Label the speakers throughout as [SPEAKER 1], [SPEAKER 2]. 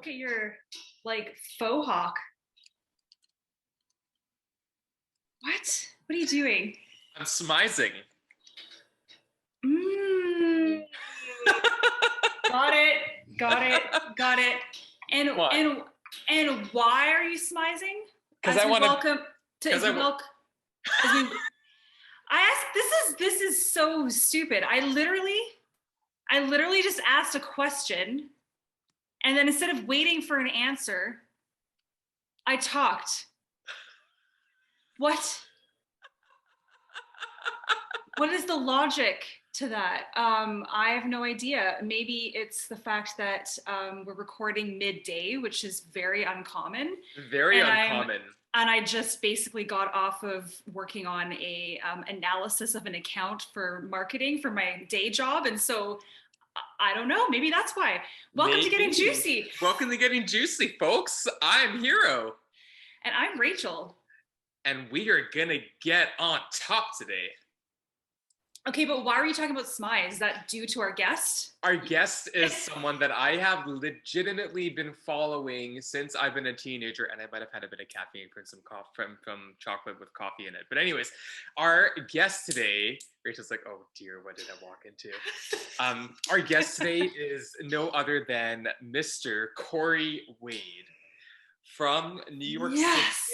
[SPEAKER 1] look at your like faux hawk. What? What are you doing?
[SPEAKER 2] I'm smizing.
[SPEAKER 1] Got it. And
[SPEAKER 2] What?
[SPEAKER 1] and why are you smizing?
[SPEAKER 2] Because I want
[SPEAKER 1] to. I asked. This is so stupid. I literally just asked a question, and then instead of waiting for an answer, I talked. What? What is the logic to that? I have no idea. Maybe it's the fact that we're recording midday, which is very uncommon.
[SPEAKER 2] Very uncommon.
[SPEAKER 1] And I just basically got off of working on a analysis of an account for marketing for my day job. And so I don't know, maybe that's why. Welcome to Getting Juicy.
[SPEAKER 2] Welcome to Getting Juicy, folks. I'm Hero.
[SPEAKER 1] And I'm Rachel.
[SPEAKER 2] And we are gonna get on top today.
[SPEAKER 1] Okay, but why are you talking about smize? Is that due to our guest?
[SPEAKER 2] Our guest is someone that I have legitimately been following since I've been a teenager, and I might have had a bit of caffeine from some from chocolate with coffee in it. But anyways, our guest today, Rachel's like, oh dear, what did I walk into? Our guest today is no other than Mr. Cory Wade. From New York City,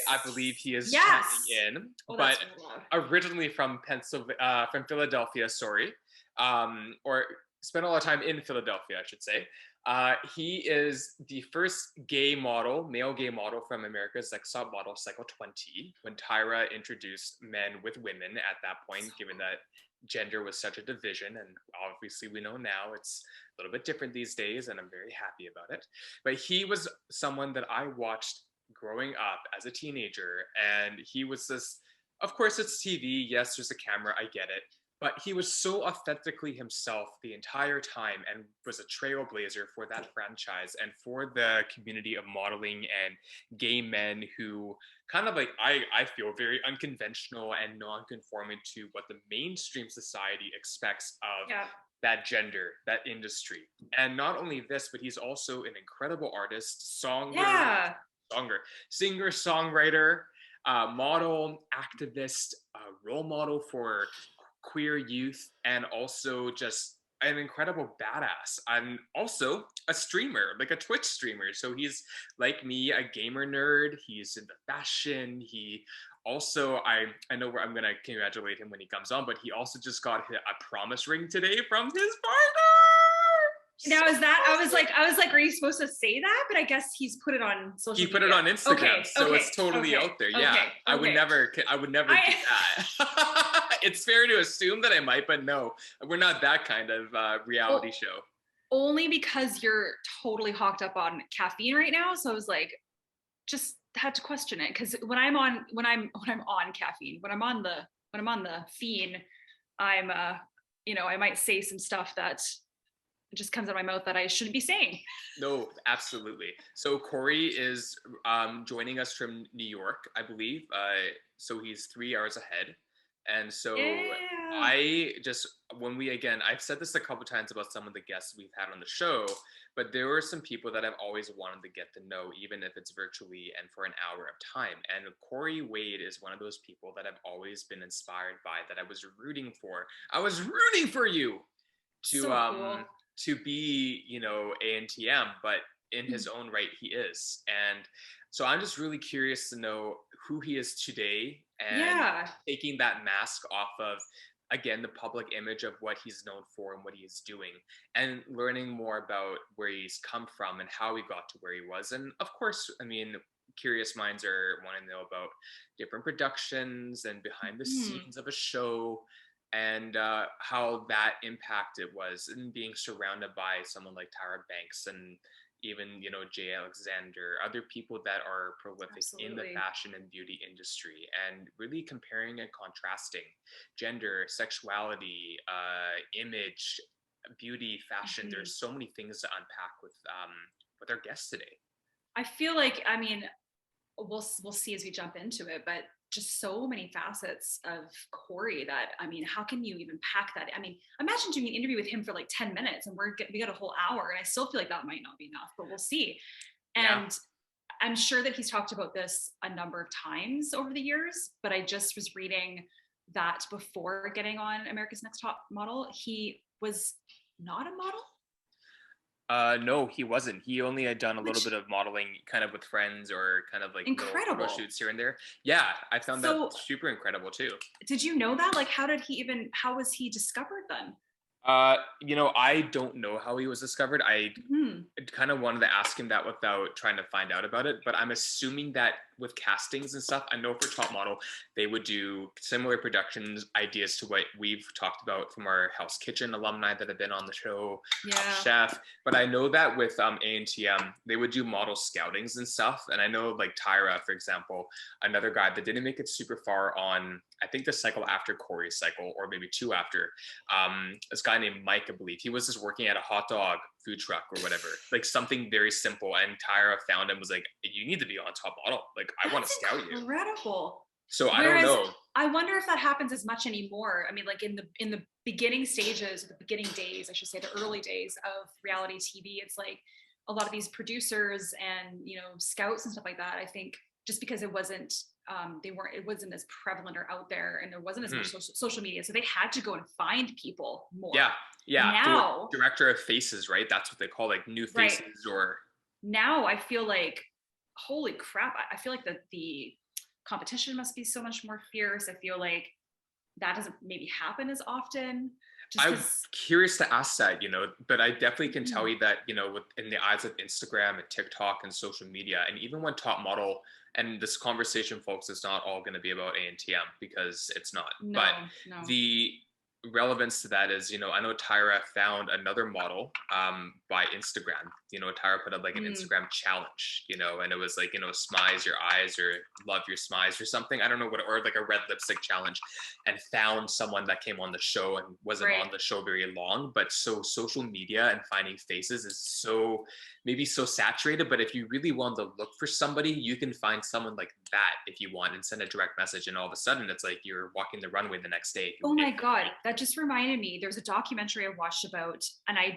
[SPEAKER 2] I believe he is chiming in, but originally from Philadelphia, or spent a lot of time in Philadelphia, I should say. He is the first male gay model from America's Top Model Cycle 20, when Tyra introduced men with women at that point, given that gender was such a division, and obviously we know now it's a little bit different these days, and I'm very happy about it. But he was someone that I watched growing up as a teenager, and he was this, of course it's TV, yes, there's a camera, I get it, but he was so authentically himself the entire time and was a trailblazer for that franchise and for the community of modeling and gay men who kind of I feel very unconventional and non-conforming to what the mainstream society expects of that gender, that industry. And not only this, but he's also an incredible artist, singer, songwriter, model, activist, role model for queer youth, and also just an incredible badass. I'm also a streamer, like a Twitch streamer. So he's like me, a gamer nerd. He's into fashion. He also, I know where I'm gonna congratulate him when he comes on, but he also just got a promise ring today from his partner.
[SPEAKER 1] Now is that I was like, are you supposed to say that? But I guess he's put it on social media.
[SPEAKER 2] He put it on Instagram, so it's totally out there. Yeah, I would never do that. It's fair to assume that I might, but no, we're not that kind of reality show.
[SPEAKER 1] Only because you're totally hawked up on caffeine right now. So I was like, just had to question it, because when I'm on caffeine, when I'm on the fiend, I'm I might say some stuff that just comes out of my mouth that I shouldn't be saying.
[SPEAKER 2] No, absolutely. So Cory is joining us from New York, I believe. So he's 3 hours ahead. And so I've said this a couple times about some of the guests we've had on the show, but there were some people that I've always wanted to get to know, even if it's virtually and for an hour of time. And Cory Wade is one of those people that I've always been inspired by, that I was rooting for. I was rooting for you to cool. To be, ANTM, but in his own right, he is. And so I'm just really curious to know who he is today, and taking that mask off of, again, the public image of what he's known for and what he is doing, and learning more about where he's come from and how he got to where he was. And of course, curious minds are wanting to know about different productions and behind the scenes of a show, and how that impact it was, and being surrounded by someone like Tyra Banks, and even, Jay Alexander, other people that are prolific in the fashion and beauty industry, and really comparing and contrasting gender, sexuality, image, beauty, fashion. There's so many things to unpack with our guests today.
[SPEAKER 1] I feel like, we'll see as we jump into it, but just so many facets of Cory that, how can you even pack that? Imagine doing an interview with him for like 10 minutes and we got a whole hour, and I still feel like that might not be enough, but we'll see. And I'm sure that he's talked about this a number of times over the years, but I just was reading that before getting on America's Next Top Model, he was not a model.
[SPEAKER 2] No, he wasn't. He only had done a little bit of modeling kind of with friends or kind of like little photo shoots here and there. Yeah, I found that super incredible too.
[SPEAKER 1] Did you know that? Like, how was he discovered then?
[SPEAKER 2] I don't know how he was discovered. I kind of wanted to ask him that without trying to find out about it, but I'm assuming that with castings and stuff, I know for Top Model, they would do similar productions ideas to what we've talked about from our Hell's Kitchen alumni that have been on the show, Chef. But I know that with ANTM, they would do model scoutings and stuff. And I know like Tyra, for example, another guy that didn't make it super far on, I think the cycle after Cory's cycle, or maybe two after, this guy named Mike, I believe. He was just working at a hot dog food truck or whatever, like something very simple. And Tyra found him, was like, you need to be on Top Model. Like, I want to scout you.
[SPEAKER 1] Incredible.
[SPEAKER 2] So I don't know.
[SPEAKER 1] I wonder if that happens as much anymore. I mean, like in the beginning stages, the beginning days, I should say, the early days of reality TV, it's like a lot of these producers and, scouts and stuff like that. I think just because it wasn't as prevalent or out there, and there wasn't as much social media, so they had to go and find people more. Now,
[SPEAKER 2] director of faces, right? That's what they call like new faces. Right. Or
[SPEAKER 1] now I feel like, holy crap, I feel like the competition must be so much more fierce. I feel like that doesn't maybe happen as often.
[SPEAKER 2] I'm curious to ask that, but I definitely can tell you that, in the eyes of Instagram and TikTok and social media, and even when Top Model, and this conversation, folks, is not all going to be about ANTM, because it's not. The relevance to that is, I know Tyra found another model by Instagram. Tyra put up like an Instagram challenge, and it was like, smize your eyes or love your smize or something. I don't know what, or like a red lipstick challenge, and found someone that came on the show and wasn't on the show very long. But so social media and finding faces is maybe so saturated, but if you really want to look for somebody, you can find someone like that if you want, and send a direct message, and all of a sudden it's like you're walking the runway the next day.
[SPEAKER 1] Oh my God, that just reminded me, there's a documentary I watched about, and I'm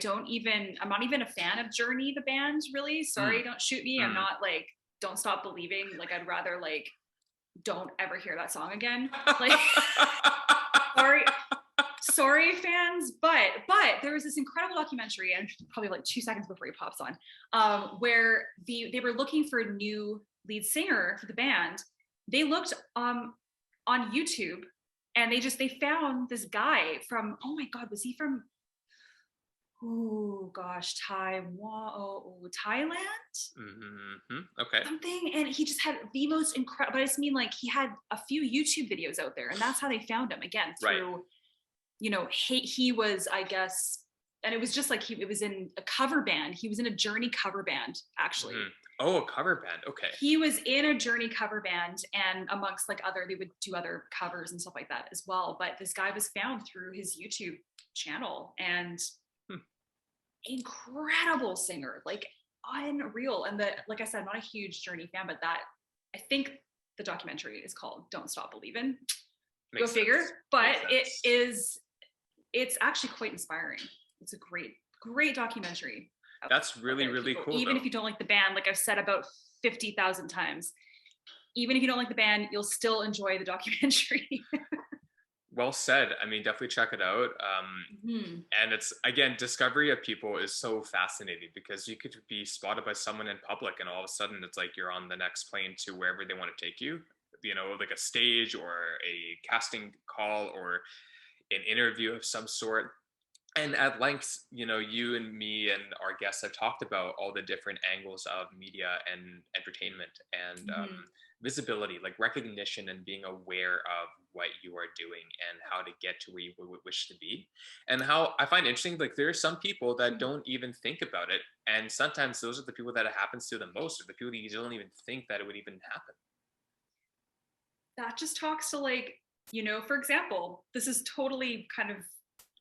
[SPEAKER 1] not even a fan of Journey, the band, really. Sorry, don't shoot me. I'm not like, Don't Stop Believing. Like, I'd rather like, don't ever hear that song again. Like, sorry fans, but there was this incredible documentary, and probably like 2 seconds before he pops on, where they were looking for a new lead singer for the band. They looked on YouTube, and they found this guy from, oh my God, was he from, oh gosh, Thailand?
[SPEAKER 2] Okay.
[SPEAKER 1] Something, and he just had the most incredible, but I just mean like he had a few YouTube videos out there, and that's how they found him, again, through, he was, I guess, and it was just like it was in a cover band. He was in a Journey cover band, actually.
[SPEAKER 2] Oh, a cover band. Okay.
[SPEAKER 1] He was in a Journey cover band, and amongst like they would do other covers and stuff like that as well. But this guy was found through his YouTube channel, and incredible singer, like unreal. And like I said, I'm not a huge Journey fan, but I think the documentary is called Don't Stop Believing. Go figure. But it's actually quite inspiring. It's a great documentary.
[SPEAKER 2] That's really, really cool.
[SPEAKER 1] Even if you don't like the band, like I've said about 50,000 times, even if you don't like the band, you'll still enjoy the documentary.
[SPEAKER 2] Well said. I mean, definitely check it out. And it's, again, discovery of people is so fascinating, because you could be spotted by someone in public, and all of a sudden it's like you're on the next plane to wherever they want to take you, like a stage or a casting call or an interview of some sort. And at length, you and me and our guests have talked about all the different angles of media and entertainment, and visibility, like recognition and being aware of what you are doing and how to get to where you would wish to be. And how I find interesting, like there are some people that don't even think about it. And sometimes those are the people that it happens to the most, or the people that you don't even think that it would even happen.
[SPEAKER 1] That just talks to like, for example, this is totally kind of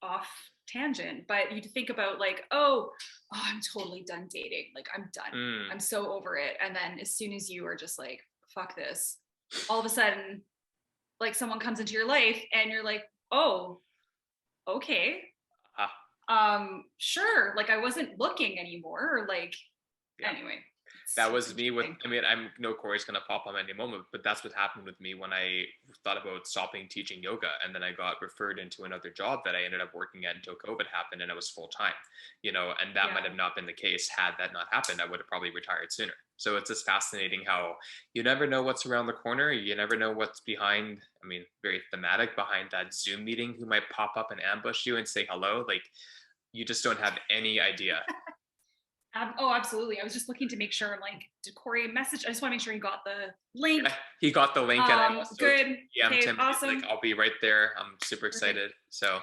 [SPEAKER 1] off tangent, but you think about like, oh, I'm totally done dating. Like I'm done. I'm so over it. And then as soon as you are just like, fuck this, all of a sudden, like someone comes into your life and you're like, oh, okay. Sure. Like I wasn't looking anymore, or like, anyway.
[SPEAKER 2] That was me with, I mean, I know Cory's going to pop on any moment, but that's what happened with me when I thought about stopping teaching yoga. And then I got referred into another job that I ended up working at until COVID happened, and it was full time, you know, and that might have not been the case. Had that not happened, I would have probably retired sooner. So it's just fascinating how you never know what's around the corner. You never know what's behind, I mean, very thematic, behind that Zoom meeting, who might pop up and ambush you and say hello. Like, you just don't have any idea.
[SPEAKER 1] Oh, absolutely. I was just looking to make sure, like, did Cory message? I just want to make sure he got the link.
[SPEAKER 2] Yeah, he got the link, and I also
[SPEAKER 1] good.
[SPEAKER 2] DM'd him.
[SPEAKER 1] Awesome.
[SPEAKER 2] Like, I'll be right there. I'm super excited. So,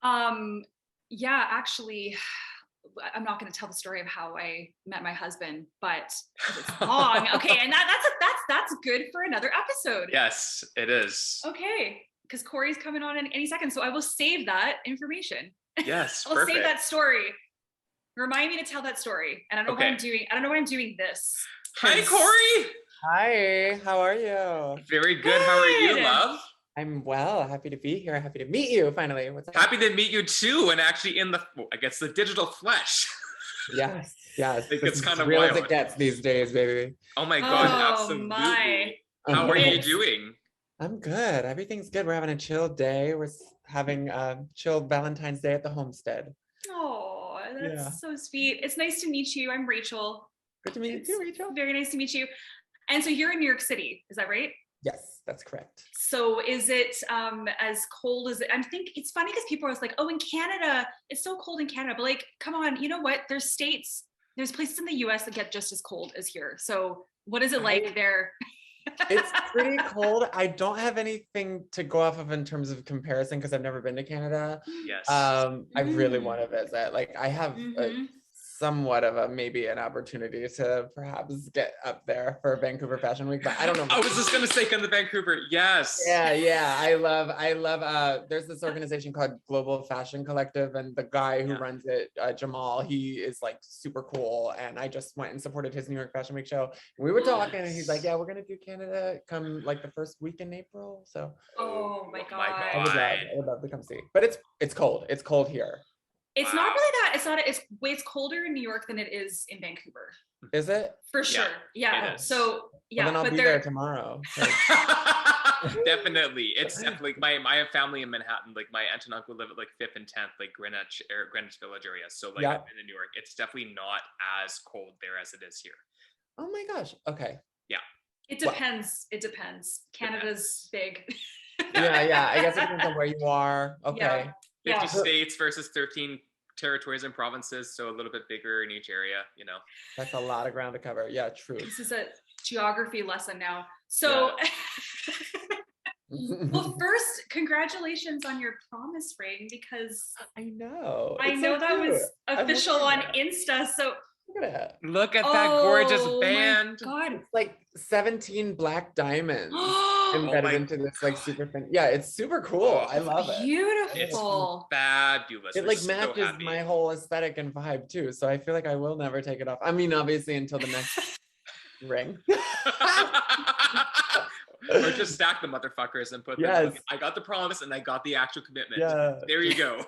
[SPEAKER 1] yeah, actually, I'm not going to tell the story of how I met my husband, but it's long. Okay, and that's good for another episode.
[SPEAKER 2] Yes, it is.
[SPEAKER 1] Okay, because Cory's coming on in any second, so I will save that information.
[SPEAKER 2] Yes,
[SPEAKER 1] I'll save that story. Remind me to tell that story. And I don't know why I'm doing. I don't know why I'm doing this.
[SPEAKER 2] Hi, Cory.
[SPEAKER 3] Hi. How are you?
[SPEAKER 2] Very good. How are you, love?
[SPEAKER 3] I'm well. Happy to be here. Happy to meet you. Finally. What's up?
[SPEAKER 2] Happy to meet you too, and actually in the, I guess, the digital flesh.
[SPEAKER 3] Yes. Yes.
[SPEAKER 2] I think it's kind of
[SPEAKER 3] real
[SPEAKER 2] wild.
[SPEAKER 3] as it gets these days, baby.
[SPEAKER 2] Oh my God! Absolutely. How are you doing?
[SPEAKER 3] I'm good. Everything's good. We're having a chill day. We're having a chill Valentine's Day at the homestead.
[SPEAKER 1] Oh, that's so sweet. It's nice to meet you. I'm Rachel.
[SPEAKER 3] Good to meet you, Rachel.
[SPEAKER 1] Very nice to meet you. And so you're in New York City, is that right?
[SPEAKER 3] Yes, that's correct.
[SPEAKER 1] So is it as cold as it? I think it's funny because people are always like, oh, in Canada, it's so cold in Canada. But like, come on, you know what? There's places in the US that get just as cold as here. So what is it like there?
[SPEAKER 3] It's pretty cold. I don't have anything to go off of in terms of comparison because I've never been to Canada.
[SPEAKER 2] Yes.
[SPEAKER 3] I really want to visit. Like, I have somewhat of maybe an opportunity to perhaps get up there for Vancouver Fashion Week, but I don't know.
[SPEAKER 2] I was just gonna say, come to Vancouver. Yes.
[SPEAKER 3] Yeah. I love. There's this organization called Global Fashion Collective, and the guy who runs it, Jamal, he is like super cool. And I just went and supported his New York Fashion Week show. And we were talking, and he's like, "Yeah, we're gonna do Canada come like the first week in April." So.
[SPEAKER 1] Oh my God.
[SPEAKER 3] I would love to come see. But it's cold. It's cold here.
[SPEAKER 1] It's not really that. It's not. It's colder in New York than it is in Vancouver.
[SPEAKER 3] Is it?
[SPEAKER 1] For sure. Yeah. So yeah.
[SPEAKER 3] Well, then I'll be there tomorrow. So.
[SPEAKER 2] Definitely. It's definitely I have family in Manhattan. Like, my aunt and uncle live at like 5th and 10th, like Greenwich Village area. So like in New York, it's definitely not as cold there as it is here.
[SPEAKER 3] Oh my gosh. Okay.
[SPEAKER 2] Yeah.
[SPEAKER 1] It depends. It depends. Canada's big.
[SPEAKER 3] Yeah. I guess it depends on where you are. Okay.
[SPEAKER 2] 50 states versus 13 territories and provinces, so a little bit bigger in each area, you know.
[SPEAKER 3] That's a lot of ground to cover. Yeah, true.
[SPEAKER 1] This is a geography lesson now. So well, first, congratulations on your promise ring, because
[SPEAKER 3] I know
[SPEAKER 1] that was official on Insta. So
[SPEAKER 3] look at
[SPEAKER 2] that gorgeous band.
[SPEAKER 1] God,
[SPEAKER 3] it's like 17 black diamonds embedded into this like super thin. Yeah, it's super cool. I love it.
[SPEAKER 1] Beautiful.
[SPEAKER 2] It's fabulous.
[SPEAKER 3] It like matches my whole aesthetic and vibe too. So I feel like I will never take it off. I mean, obviously until the next ring.
[SPEAKER 2] Or just stack the motherfuckers and put them. Like, I got the promise and I got the actual commitment.
[SPEAKER 3] Yeah.
[SPEAKER 2] There you go.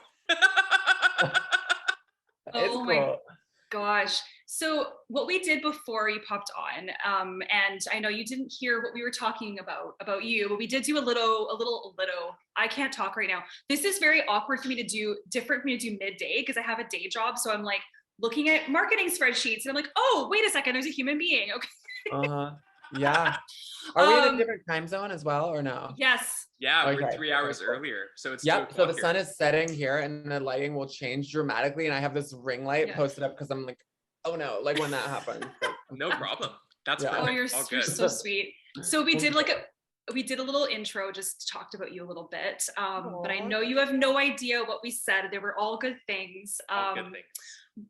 [SPEAKER 1] Oh my gosh. So what we did before you popped on, and I know you didn't hear what we were talking about you, but we did do a little, I can't talk right now. This is very awkward for me to do, different for me to do midday, because I have a day job. So I'm like looking at marketing spreadsheets and I'm like, oh, wait a second, there's a human being. Okay.
[SPEAKER 3] Yeah. Are we in a different time zone as well, or no?
[SPEAKER 1] Yes.
[SPEAKER 2] Yeah, we're 3 hours earlier. So it's
[SPEAKER 3] so the sun is setting here and the lighting will change dramatically. And I have this ring light posted up because I'm like, oh no, like when that happens. Like,
[SPEAKER 2] no problem. That's perfect.
[SPEAKER 1] Oh, you're so sweet. So we did a little intro, just talked about you a little bit. But I know you have no idea what we said. They were all good things.
[SPEAKER 2] All good things.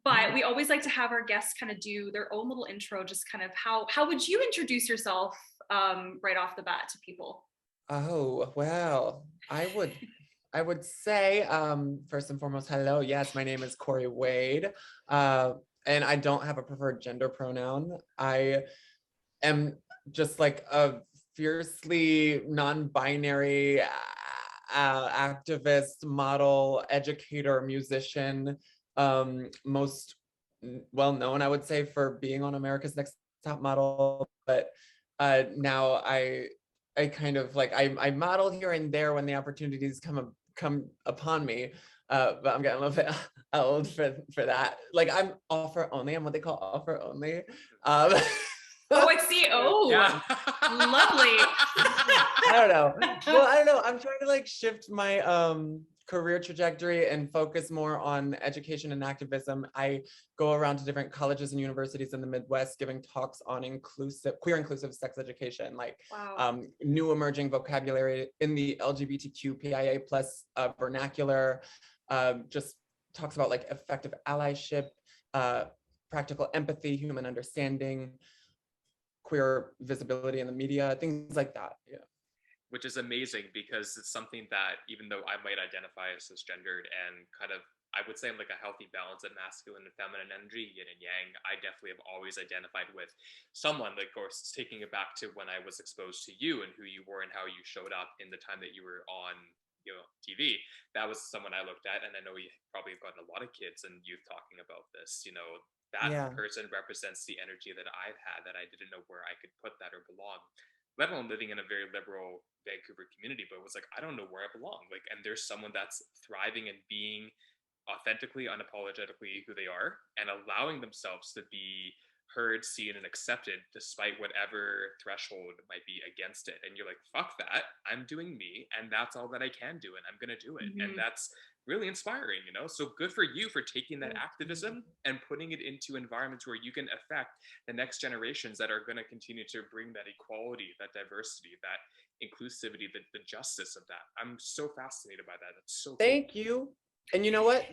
[SPEAKER 1] But we always like to have our guests kind of do their own little intro, just kind of how would you introduce yourself right off the bat to people?
[SPEAKER 3] Oh, well, I would say, first and foremost, hello. Yes, my name is Cory Wade. And I don't have a preferred gender pronoun. I am just like a fiercely non-binary activist, model, educator, musician. Most well known, I would say, for being on America's Next Top Model, but now I kind of like I model here and there when the opportunities come upon me. But I'm getting a little bit old for that. Like I'm offer only. I'm what they call offer only.
[SPEAKER 1] Oh, I see. Oh,
[SPEAKER 2] Yeah.
[SPEAKER 1] lovely.
[SPEAKER 3] I don't know. Well, I don't know. I'm trying to like shift my career trajectory and focus more on education and activism. I go around to different colleges and universities in the Midwest giving talks on queer inclusive sex education, like
[SPEAKER 1] Wow.
[SPEAKER 3] new emerging vocabulary in the LGBTQ PIA plus vernacular, just talks about like effective allyship, practical empathy, human understanding, queer visibility in the media, things like that. Yeah.
[SPEAKER 2] Which is amazing because it's something that, even though I might identify as cisgendered and kind of, I would say I'm like a healthy balance of masculine and feminine energy, yin and yang, I definitely have always identified with someone, like, of course, taking it back to when I was exposed to you and who you were and how you showed up in the time that you were on, TV. That was someone I looked at, and I know you probably have gotten a lot of kids and youth talking about this. That
[SPEAKER 3] Yeah.
[SPEAKER 2] person represents the energy that I've had that I didn't know where I could put that or belong, let alone living in a very liberal Vancouver community, but it was like, I don't know where I belong. Like, and there's someone that's thriving and being authentically, unapologetically who they are and allowing themselves to be heard, seen, and accepted despite whatever threshold might be against it. And you're like, fuck that. I'm doing me, and that's all that I can do, and I'm gonna do it. And that's really inspiring, So good for you for taking that activism and putting it into environments where you can affect the next generations that are going to continue to bring that equality, that diversity, that inclusivity, the justice of that. I'm so fascinated by that. That's so cool.
[SPEAKER 3] Thank you. And you know what?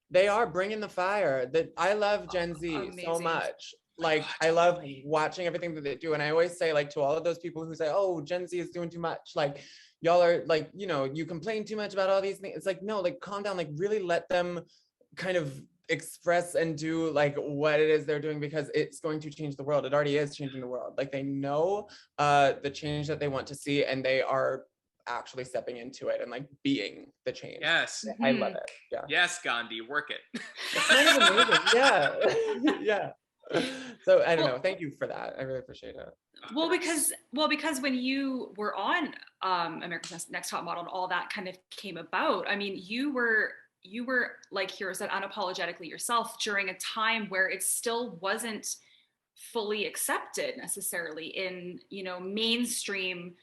[SPEAKER 3] They are bringing the fire. That I love Gen Z so much. Like I love watching everything that they do. And I always say, like, to all of those people who say, oh, Gen Z is doing too much, like y'all are like, you complain too much about all these things. It's like, no, like calm down, like really let them kind of express and do like what it is they're doing, because it's going to change the world. It already is changing the world. Like they know the change that they want to see, and they are actually stepping into it and like being the change.
[SPEAKER 2] Yes.
[SPEAKER 3] I love it. Yeah.
[SPEAKER 2] Yes, Gandhi, work it.
[SPEAKER 3] Kind of amazing. Yeah. Yeah. So I don't know. Thank you for that. I really appreciate it.
[SPEAKER 1] Well, because when you were on America's Next Top Model and all that kind of came about, I mean, you were like Hero said, unapologetically yourself during a time where it still wasn't fully accepted necessarily in mainstream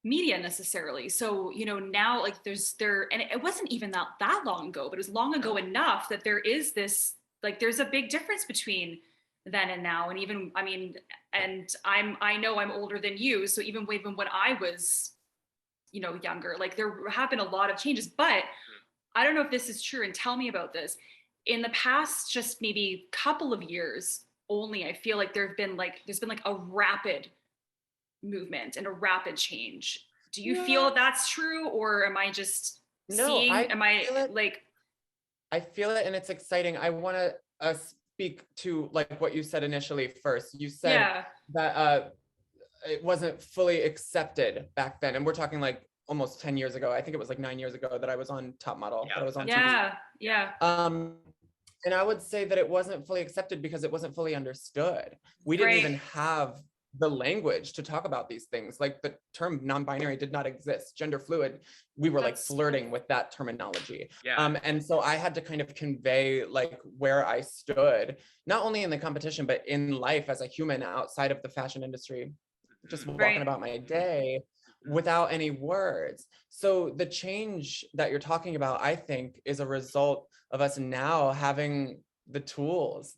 [SPEAKER 1] media necessarily. So now like and it wasn't even that long ago, but it was long ago enough that there is this, like, there's a big difference between then and now. And even, I mean, and I know I'm older than you, so even when I was younger, like there have been a lot of changes. But I don't know if this is true, and tell me about this. In the past just maybe couple of years only, I feel like there's been like a rapid movement and a rapid change. Do you feel that's true, or am I just seeing? I
[SPEAKER 3] feel it, and it's exciting. I want to speak to like what you said initially first. You said that it wasn't fully accepted back then, and we're talking like almost 10 years ago. I think it was like 9 years ago that I was on Top Model. That I was on TV. And I would say that it wasn't fully accepted because it wasn't fully understood. We didn't even have the language to talk about these things. Like the term non-binary did not exist. Gender fluid, we were like flirting with that terminology. And so I had to kind of convey like where I stood, not only in the competition, but in life as a human outside of the fashion industry, just walking about my day without any words. So the change that you're talking about, I think, is a result of us now having the tools,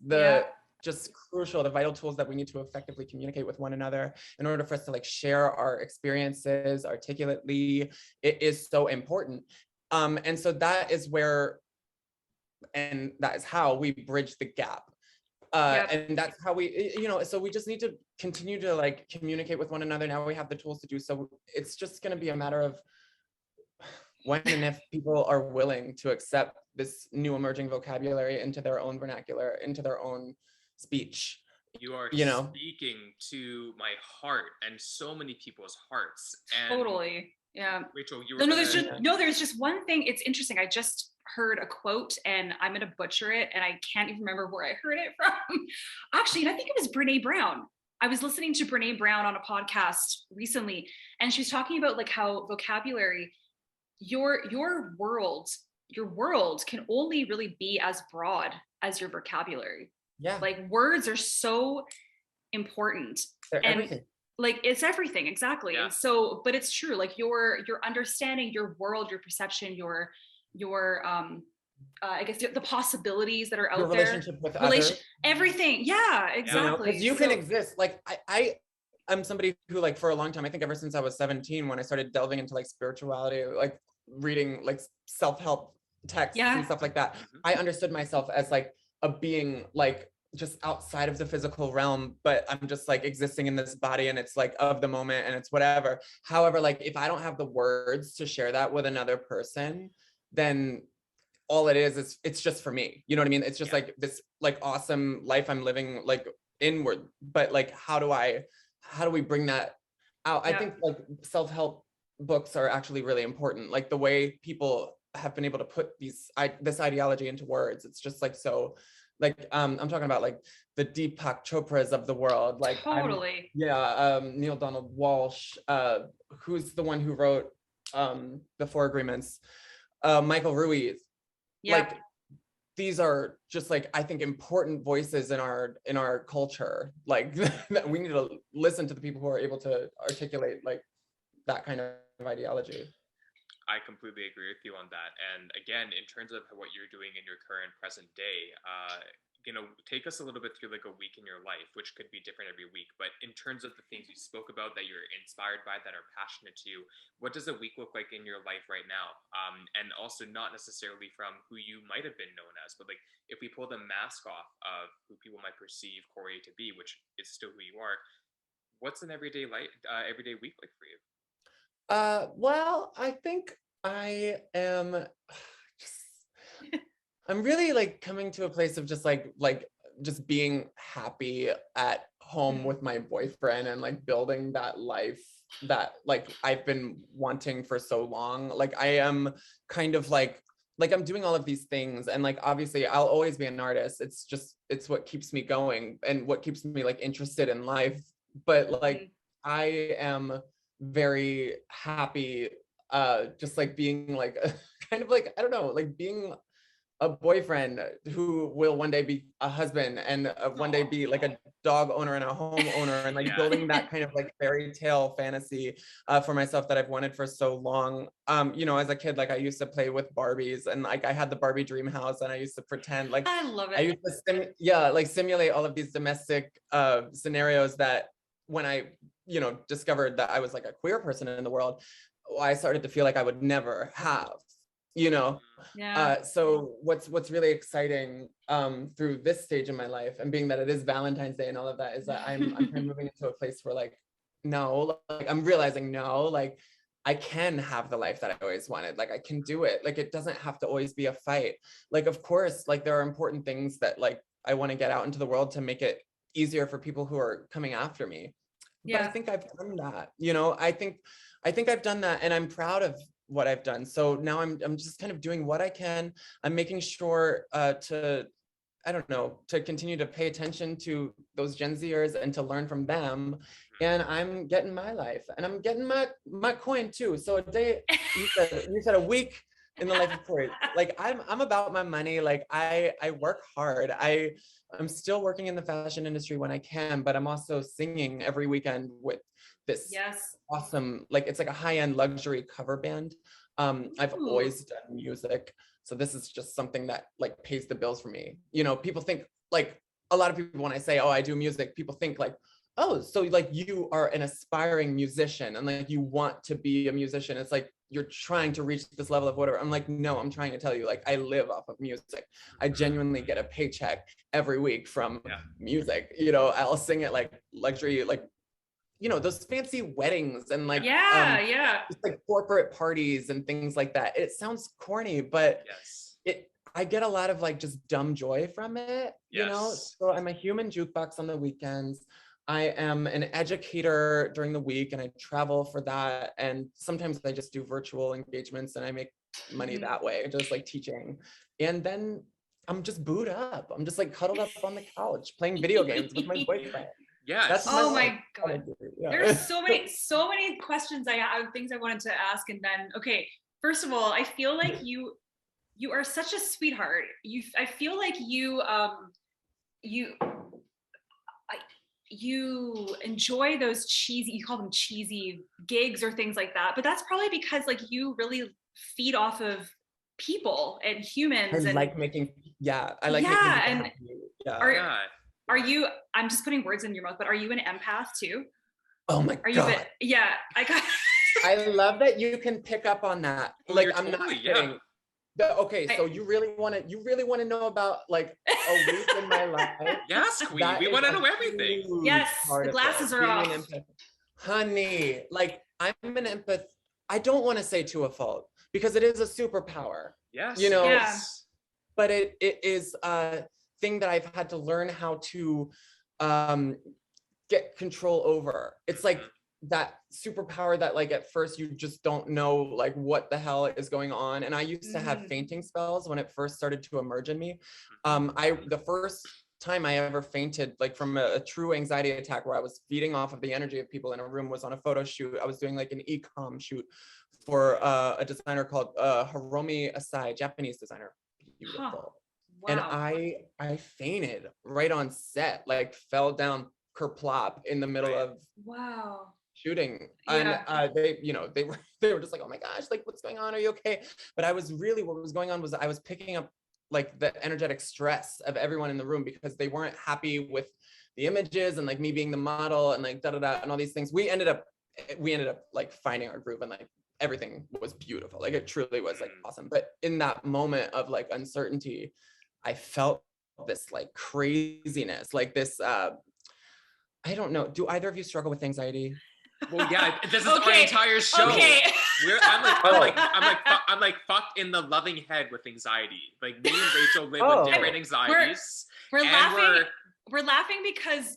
[SPEAKER 3] just crucial, the vital tools that we need to effectively communicate with one another in order for us to like share our experiences articulately. It is so important. And so that is where, and that is how we bridge the gap. And that's how we, so we just need to continue to like communicate with one another. Now we have the tools to do so. It's just going to be a matter of when and if people are willing to accept this new emerging vocabulary into their own vernacular, into their own speech.
[SPEAKER 2] You are speaking to my heart and so many people's hearts. And
[SPEAKER 1] totally. Yeah.
[SPEAKER 2] Rachel,
[SPEAKER 1] there's just one thing. It's interesting. I just heard a quote, and I'm going to butcher it, and I can't even remember where I heard it from. Actually, I think it was Brene Brown. I was listening to Brene Brown on a podcast recently, and she was talking about like how vocabulary, your world can only really be as broad as your vocabulary.
[SPEAKER 3] Yeah.
[SPEAKER 1] Like words are so important.
[SPEAKER 3] They're
[SPEAKER 1] and
[SPEAKER 3] everything.
[SPEAKER 1] like it's everything, exactly.
[SPEAKER 2] Yeah.
[SPEAKER 1] And so, but it's true, like your understanding, your world, your perception, your I guess the possibilities that are out
[SPEAKER 3] Your
[SPEAKER 1] there,
[SPEAKER 3] relationship with others.
[SPEAKER 1] everything. Yeah, exactly.
[SPEAKER 3] Because you can exist. Like I'm somebody who, like, for a long time, I think ever since I was 17, when I started delving into like spirituality, like reading like self-help texts and stuff like that, I understood myself as like a being like just outside of the physical realm, but I'm just like existing in this body, and it's like of the moment, and it's whatever. However, like if I don't have the words to share that with another person, then all it is it's just for me. You know what I mean? It's just like this like awesome life I'm living like inward, but like how do we bring that out? I think like self-help books are actually really important. Like the way people have been able to put this ideology into words, it's just like so like I'm talking about like the Deepak Chopras of the world, like
[SPEAKER 1] totally.
[SPEAKER 3] Neil Donald Walsh, who's the one who wrote the Four Agreements, Michael Ruiz. Like these are just like, I think, important voices in our culture, like that we need to listen to the people who are able to articulate like that kind of ideology.
[SPEAKER 2] I completely agree with you on that. And again, in terms of what you're doing in your current present day, take us a little bit through like a week in your life, which could be different every week. But in terms of the things you spoke about that you're inspired by, that are passionate to you, what does a week look like in your life right now? And also not necessarily from who you might have been known as, but like if we pull the mask off of who people might perceive Cory to be, which is still who you are, what's an everyday week like for you?
[SPEAKER 3] Well, I think I am I'm really like coming to a place of just like just being happy at home with my boyfriend, and like building that life that like I've been wanting for so long. Like I am kind of like I'm doing all of these things, and like obviously I'll always be an artist. It's what keeps me going and what keeps me like interested in life. But like I am very happy just like being like kind of like, I don't know, like being a boyfriend who will one day be a husband, and one day be like a dog owner and a home owner, and like building that kind of like fairy tale fantasy for myself that I've wanted for so long. As a kid, like I used to play with Barbies, and like I had the Barbie dream house, and I used to pretend like
[SPEAKER 1] I love it.
[SPEAKER 3] I used to simulate all of these domestic scenarios that when I discovered that I was like a queer person in the world, I started to feel like I would never have. So what's really exciting through this stage in my life, and being that it is Valentine's Day and all of that, is that I'm kind of moving into a place where like I'm realizing like I can have the life that I always wanted. Like I can do it. Like it doesn't have to always be a fight. Like of course, like there are important things that like I want to get out into the world to make it easier for people who are coming after me. But I think I've done that. I think I've done that, and I'm proud of what I've done. So now I'm just kind of doing what I can. I'm making sure to continue to pay attention to those Gen Zers and to learn from them. And I'm getting my life, and I'm getting my coin too. So a day, you said a week in the life of Cory. Like I'm about my money. Like I work hard. I'm still working in the fashion industry when I can, but I'm also singing every weekend with this awesome, like it's like a high-end luxury cover band. I've always done music, so this is just something that like pays the bills for me. People think, like a lot of people, when I say, oh, I do music, people think like, oh, so like you are an aspiring musician and like you want to be a musician. It's like you're trying to reach this level of whatever. I'm like, no, I'm trying to tell you, like I live off of music. I genuinely get a paycheck every week from music. I'll sing at like luxury, like those fancy weddings and like just like corporate parties and things like that. It sounds corny, but I get a lot of like just dumb joy from it. So I'm a human jukebox on the weekends. I am an educator during the week, and I travel for that. And sometimes I just do virtual engagements, and I make money that way, just like teaching. And then I'm just booed up. I'm just like cuddled up on the couch playing video games with my boyfriend.
[SPEAKER 2] Yes.
[SPEAKER 3] That's
[SPEAKER 1] Oh
[SPEAKER 3] life.
[SPEAKER 1] my God.
[SPEAKER 3] Yeah.
[SPEAKER 1] There's so many questions I have, things I wanted to ask. And then, okay, first of all, I feel like you are such a sweetheart. I feel like you enjoy those cheesy, you call them cheesy gigs or things like that, but that's probably because like you really feed off of people and humans.
[SPEAKER 3] I
[SPEAKER 1] and
[SPEAKER 3] like making, I like making
[SPEAKER 1] yeah,
[SPEAKER 3] people
[SPEAKER 1] and
[SPEAKER 3] happy. Yeah.
[SPEAKER 1] are you, I'm just putting words in your mouth, but are you an empath too?
[SPEAKER 3] Oh my
[SPEAKER 1] Are you
[SPEAKER 3] God.
[SPEAKER 1] yeah, I got
[SPEAKER 3] I love that you can pick up on that.
[SPEAKER 2] Oh,
[SPEAKER 3] like,
[SPEAKER 2] you're
[SPEAKER 3] I'm
[SPEAKER 2] totally,
[SPEAKER 3] not kidding. Okay, so you really want to know about like a week in my life?
[SPEAKER 2] Yes, queen. We want to know everything.
[SPEAKER 1] Yes, the glasses are off.
[SPEAKER 3] Honey, like I'm an empath. I don't want to say to a fault because it is a superpower.
[SPEAKER 2] Yes.
[SPEAKER 3] You know,
[SPEAKER 1] Yeah.
[SPEAKER 3] but it is a thing that I've had to learn how to get control over. It's like that superpower that like at first you just don't know like what the hell is going on. And I used to have fainting spells when it first started to emerge in me. The first time I ever fainted like from a true anxiety attack where I was feeding off of the energy of people in a room was on a photo shoot. I was doing like an e-com shoot for a designer called Hiromi Asai, Japanese designer. Beautiful.
[SPEAKER 1] Huh. Wow.
[SPEAKER 3] And I fainted right on set, like fell down kerplop in the middle of shooting.
[SPEAKER 1] Yeah.
[SPEAKER 3] And they were just like, oh my gosh, like what's going on? Are you okay? But what was going on was I was picking up like the energetic stress of everyone in the room because they weren't happy with the images and like me being the model and like da-da-da and all these things. We ended up like finding our groove and like everything was beautiful. Like it truly was like awesome. But in that moment of like uncertainty, I felt this like craziness, like this, I don't know. Do either of you struggle with anxiety?
[SPEAKER 2] Well, yeah, this is our entire show.
[SPEAKER 1] Okay.
[SPEAKER 2] I'm like fucked in the loving head with anxiety. Like me and Rachel live with different anxieties.
[SPEAKER 1] We're laughing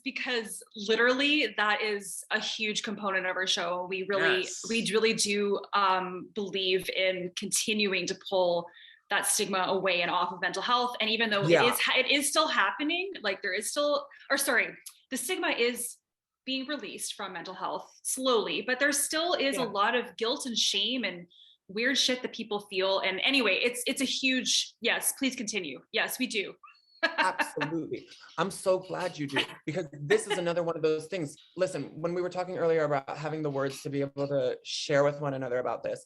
[SPEAKER 1] because literally that is a huge component of our show. We really do believe in continuing to pull that stigma away and off of mental health. And even though it is still happening, like there is still, the stigma is being released from mental health slowly, but there still is a lot of guilt and shame and weird shit that people feel. And anyway, it's a huge, yes, please continue. Yes, we do.
[SPEAKER 3] Absolutely. I'm so glad you do, because this is another one of those things. Listen, when we were talking earlier about having the words to be able to share with one another about this,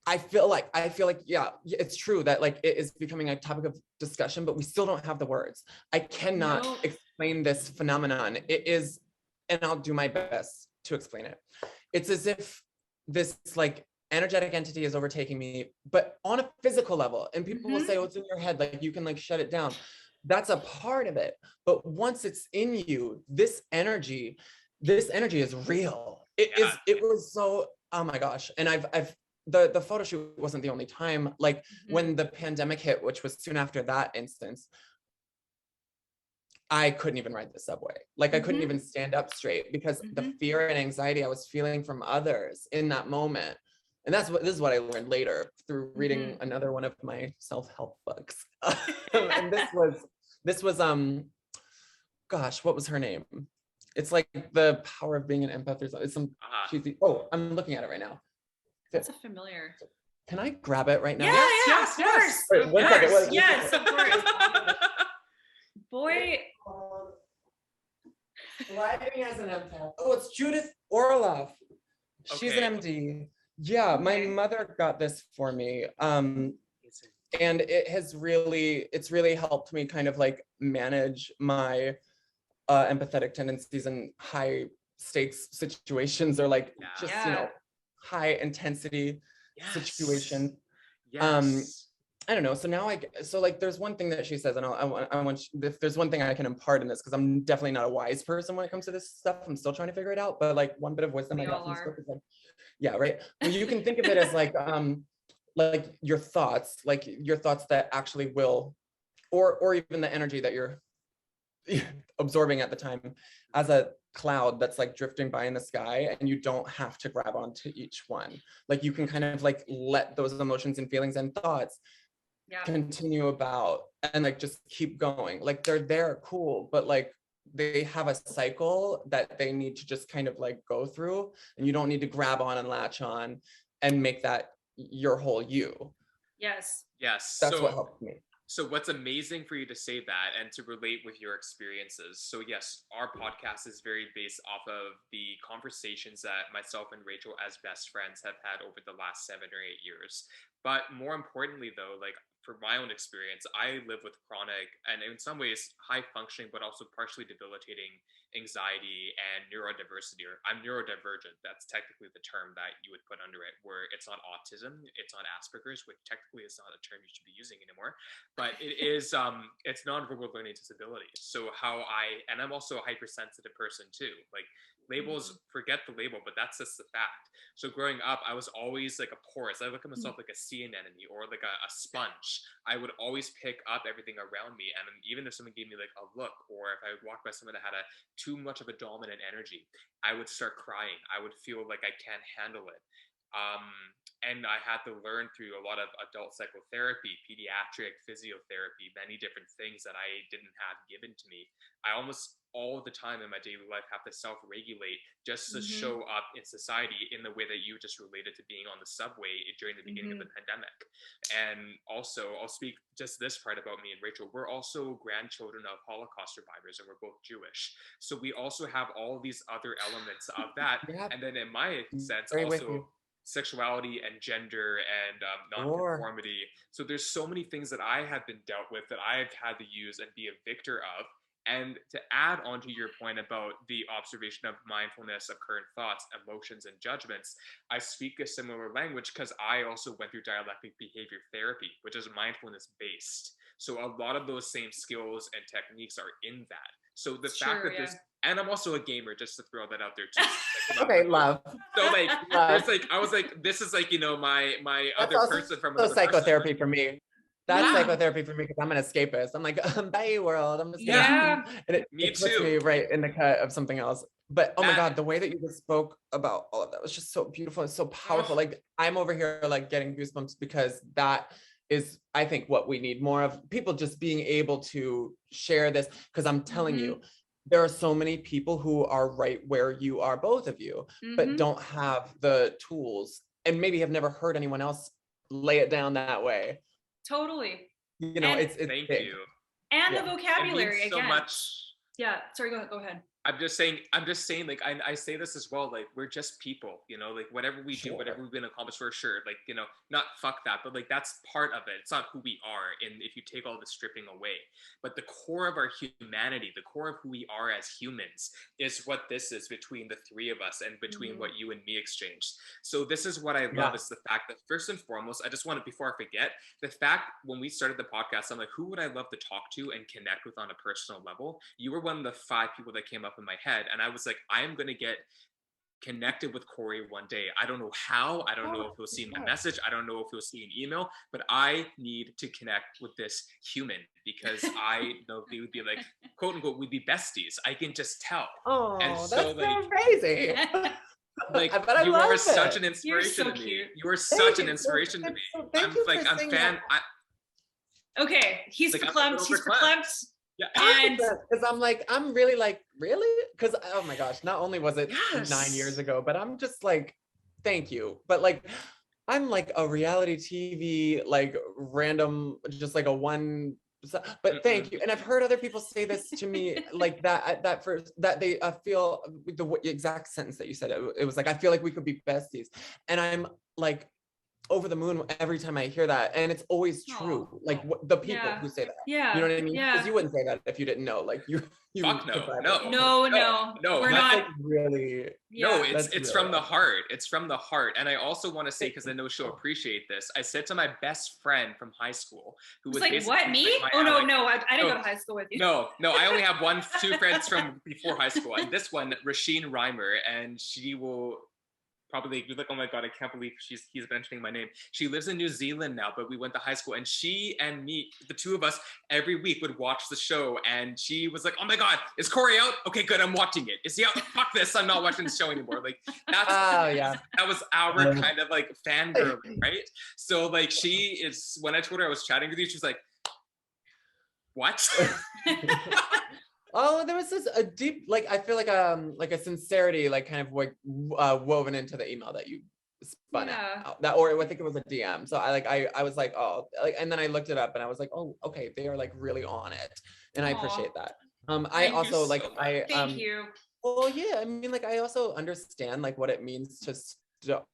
[SPEAKER 3] I feel like, yeah, it's true that like it is becoming a topic of discussion, but we still don't have the words. I cannot explain this phenomenon. It is, and I'll do my best to explain it. It's as if this like energetic entity is overtaking me, but on a physical level. And people will say, oh, it's in your head, like you can like shut it down. That's a part of it. But once it's in you, this energy is real. It was so, oh my gosh. And the photo shoot wasn't the only time. Like when the pandemic hit, which was soon after that instance, I couldn't even ride the subway. Like I couldn't even stand up straight because the fear and anxiety I was feeling from others in that moment. And this is what I learned later through reading another one of my self-help books. And this was gosh, what was her name? It's like The Power of Being an Empath or something. It's some cheesy, I'm looking at it right now.
[SPEAKER 1] That's a familiar.
[SPEAKER 3] Can I grab it right now?
[SPEAKER 1] Yes, of course.
[SPEAKER 3] Wait, one second.
[SPEAKER 1] Yes, of course. Boy.
[SPEAKER 3] Thriving as an empath. Oh, it's Judith Orloff. She's an MD. Yeah, my mother got this for me. And it's really helped me kind of like manage my empathetic tendencies in high stakes situations or like high intensity situation. I don't know. So now like there's one thing that she says, and I want if there's one thing I can impart in this, because I'm definitely not a wise person when it comes to this stuff. I'm still trying to figure it out. But like one bit of wisdom I got from this book is like, yeah, right. Well, you can think of it as like your thoughts that actually will, or even the energy that you're absorbing at the time as a cloud that's like drifting by in the sky, and you don't have to grab onto each one. Like you can kind of like let those emotions and feelings and thoughts continue about and like just keep going. Like they're there, cool, but like they have a cycle that they need to just kind of like go through, and you don't need to grab on and latch on and make that your whole you.
[SPEAKER 1] Yes.
[SPEAKER 3] That's what helped me.
[SPEAKER 2] So what's amazing for you to say that and to relate with your experiences. So yes, our podcast is very based off of the conversations that myself and Rachel as best friends have had over the last 7 or 8 years. But more importantly though, like for my own experience, I live with chronic and in some ways high functioning, but also partially debilitating anxiety and neurodiversity. I'm neurodivergent. That's technically the term that you would put under it, where it's not autism, it's not Asperger's, which technically is not a term you should be using anymore, but it is, it's nonverbal learning disability. So I'm also a hypersensitive person too. Like labels, forget the label, but that's just the fact. So growing up, I was always like a porous. I look at myself like a sea anemone or like a sponge. I would always pick up everything around me. And even if someone gave me like a look, or if I walked by someone that had too much of a dominant energy, I would start crying. I would feel like I can't handle it. And I had to learn through a lot of adult psychotherapy, pediatric physiotherapy, many different things that I didn't have given to me. I almost all the time in my daily life have to self-regulate just to show up in society in the way that you just related to being on the subway during the beginning of the pandemic. And also, I'll speak just this part about me and Rachel. We're also grandchildren of Holocaust survivors, and we're both Jewish. So we also have all these other elements of that. And then in my sense, also sexuality and gender and nonconformity. So there's so many things that I have been dealt with that I've had to use and be a victor of. And to add on to your point about the observation of mindfulness of current thoughts, emotions, and judgments, I speak a similar language because I also went through dialectic behavior therapy, which is mindfulness based. So a lot of those same skills and techniques are in that. So the fact that there's, and I'm also a gamer, just to throw that out there too.
[SPEAKER 3] Okay, love.
[SPEAKER 2] So like, there's like, I was like, this is like, you know, my
[SPEAKER 3] That's
[SPEAKER 2] other person from another
[SPEAKER 3] psychotherapy for me. That's psychotherapy for me because I'm an escapist. I'm like, bye world. I'm just and it puts me right in the cut of something else. But oh my God, the way that you just spoke about all of that was just so beautiful. It's so powerful. Like I'm over here like getting goosebumps because that is, I think, what we need more of, people just being able to share this. Because I'm telling you, there are so many people who are right where you are, both of you, but don't have the tools and maybe have never heard anyone else lay it down that way.
[SPEAKER 1] Totally.
[SPEAKER 3] You know, it's
[SPEAKER 2] thank
[SPEAKER 3] big.
[SPEAKER 2] you.
[SPEAKER 1] And the vocabulary
[SPEAKER 2] so
[SPEAKER 1] again.
[SPEAKER 2] Much.
[SPEAKER 1] Yeah. Sorry, go ahead.
[SPEAKER 2] I'm just saying, like, I say this as well, like, we're just people, you know, like, whatever we do, whatever we've been accomplished, for sure, like, you know, not fuck that, but like, that's part of it. It's not who we are, and if you take all the stripping away, but the core of our humanity, the core of who we are as humans is what this is between the three of us and between what you and me exchanged. So this is what I love, is the fact that first and foremost, I just want to, before I forget, the fact when we started the podcast, I'm like, who would I love to talk to and connect with on a personal level? You were one of the 5 people that came up in my head, and I was like, I am going to get connected with Cory one day. I don't know how. I don't know if he'll see my message. I don't know if he'll see an email, but I need to connect with this human because I know they would be like, quote unquote, we'd be besties. I can just tell.
[SPEAKER 3] Oh,
[SPEAKER 2] and
[SPEAKER 3] so, that's so crazy.
[SPEAKER 2] Like, you are such an inspiration to me. You are such an inspiration to me. I'm like, I'm fan.
[SPEAKER 1] Okay, he's
[SPEAKER 2] like,
[SPEAKER 1] verklempt. He's verklempt.
[SPEAKER 2] Yeah,
[SPEAKER 3] and because I'm like, I'm really like, really? Because oh my gosh, not only was it 9 years ago, but I'm just like, thank you. But like, I'm like a reality TV, like random, just like a one. But thank you. And I've heard other people say this to me, like that first, that they feel the exact sentence that you said. It was like, I feel like we could be besties, and I'm like, over the moon every time I hear that, and it's always true. Like the people who say that, you know what I mean? Because you wouldn't say that if you didn't know. Like you
[SPEAKER 2] fuck no,
[SPEAKER 1] we're not
[SPEAKER 3] like really.
[SPEAKER 2] No, it's from the heart. It's from the heart. And I also want to say, because I know she'll appreciate this, I said to my best friend from high school, who was
[SPEAKER 1] like, what, me? Oh no, I didn't go to high school with you.
[SPEAKER 2] No, I only have 2 friends from before high school, and this one, Rasheen Reimer, and she will probably you're like, oh my God, I can't believe he's mentioning my name. She lives in New Zealand now, but we went to high school, and she and me, the two of us, every week would watch the show. And she was like, oh my God, is Cory out? Okay, good, I'm watching it. Is he out? Fuck this, I'm not watching the show anymore. Like that was our kind of like fangirling, right? So like she is, when I told her I was chatting with you, she was like, what?
[SPEAKER 3] Oh, there was a deep, like, I feel like a sincerity, like kind of like woven into the email that you spun out. That, or I think it was a DM. So I was like, oh, like, and then I looked it up and I was like, oh, okay, they are like really on it, and I appreciate that. I also like
[SPEAKER 1] thank you.
[SPEAKER 3] Well, yeah, I mean, like, I also understand like what it means to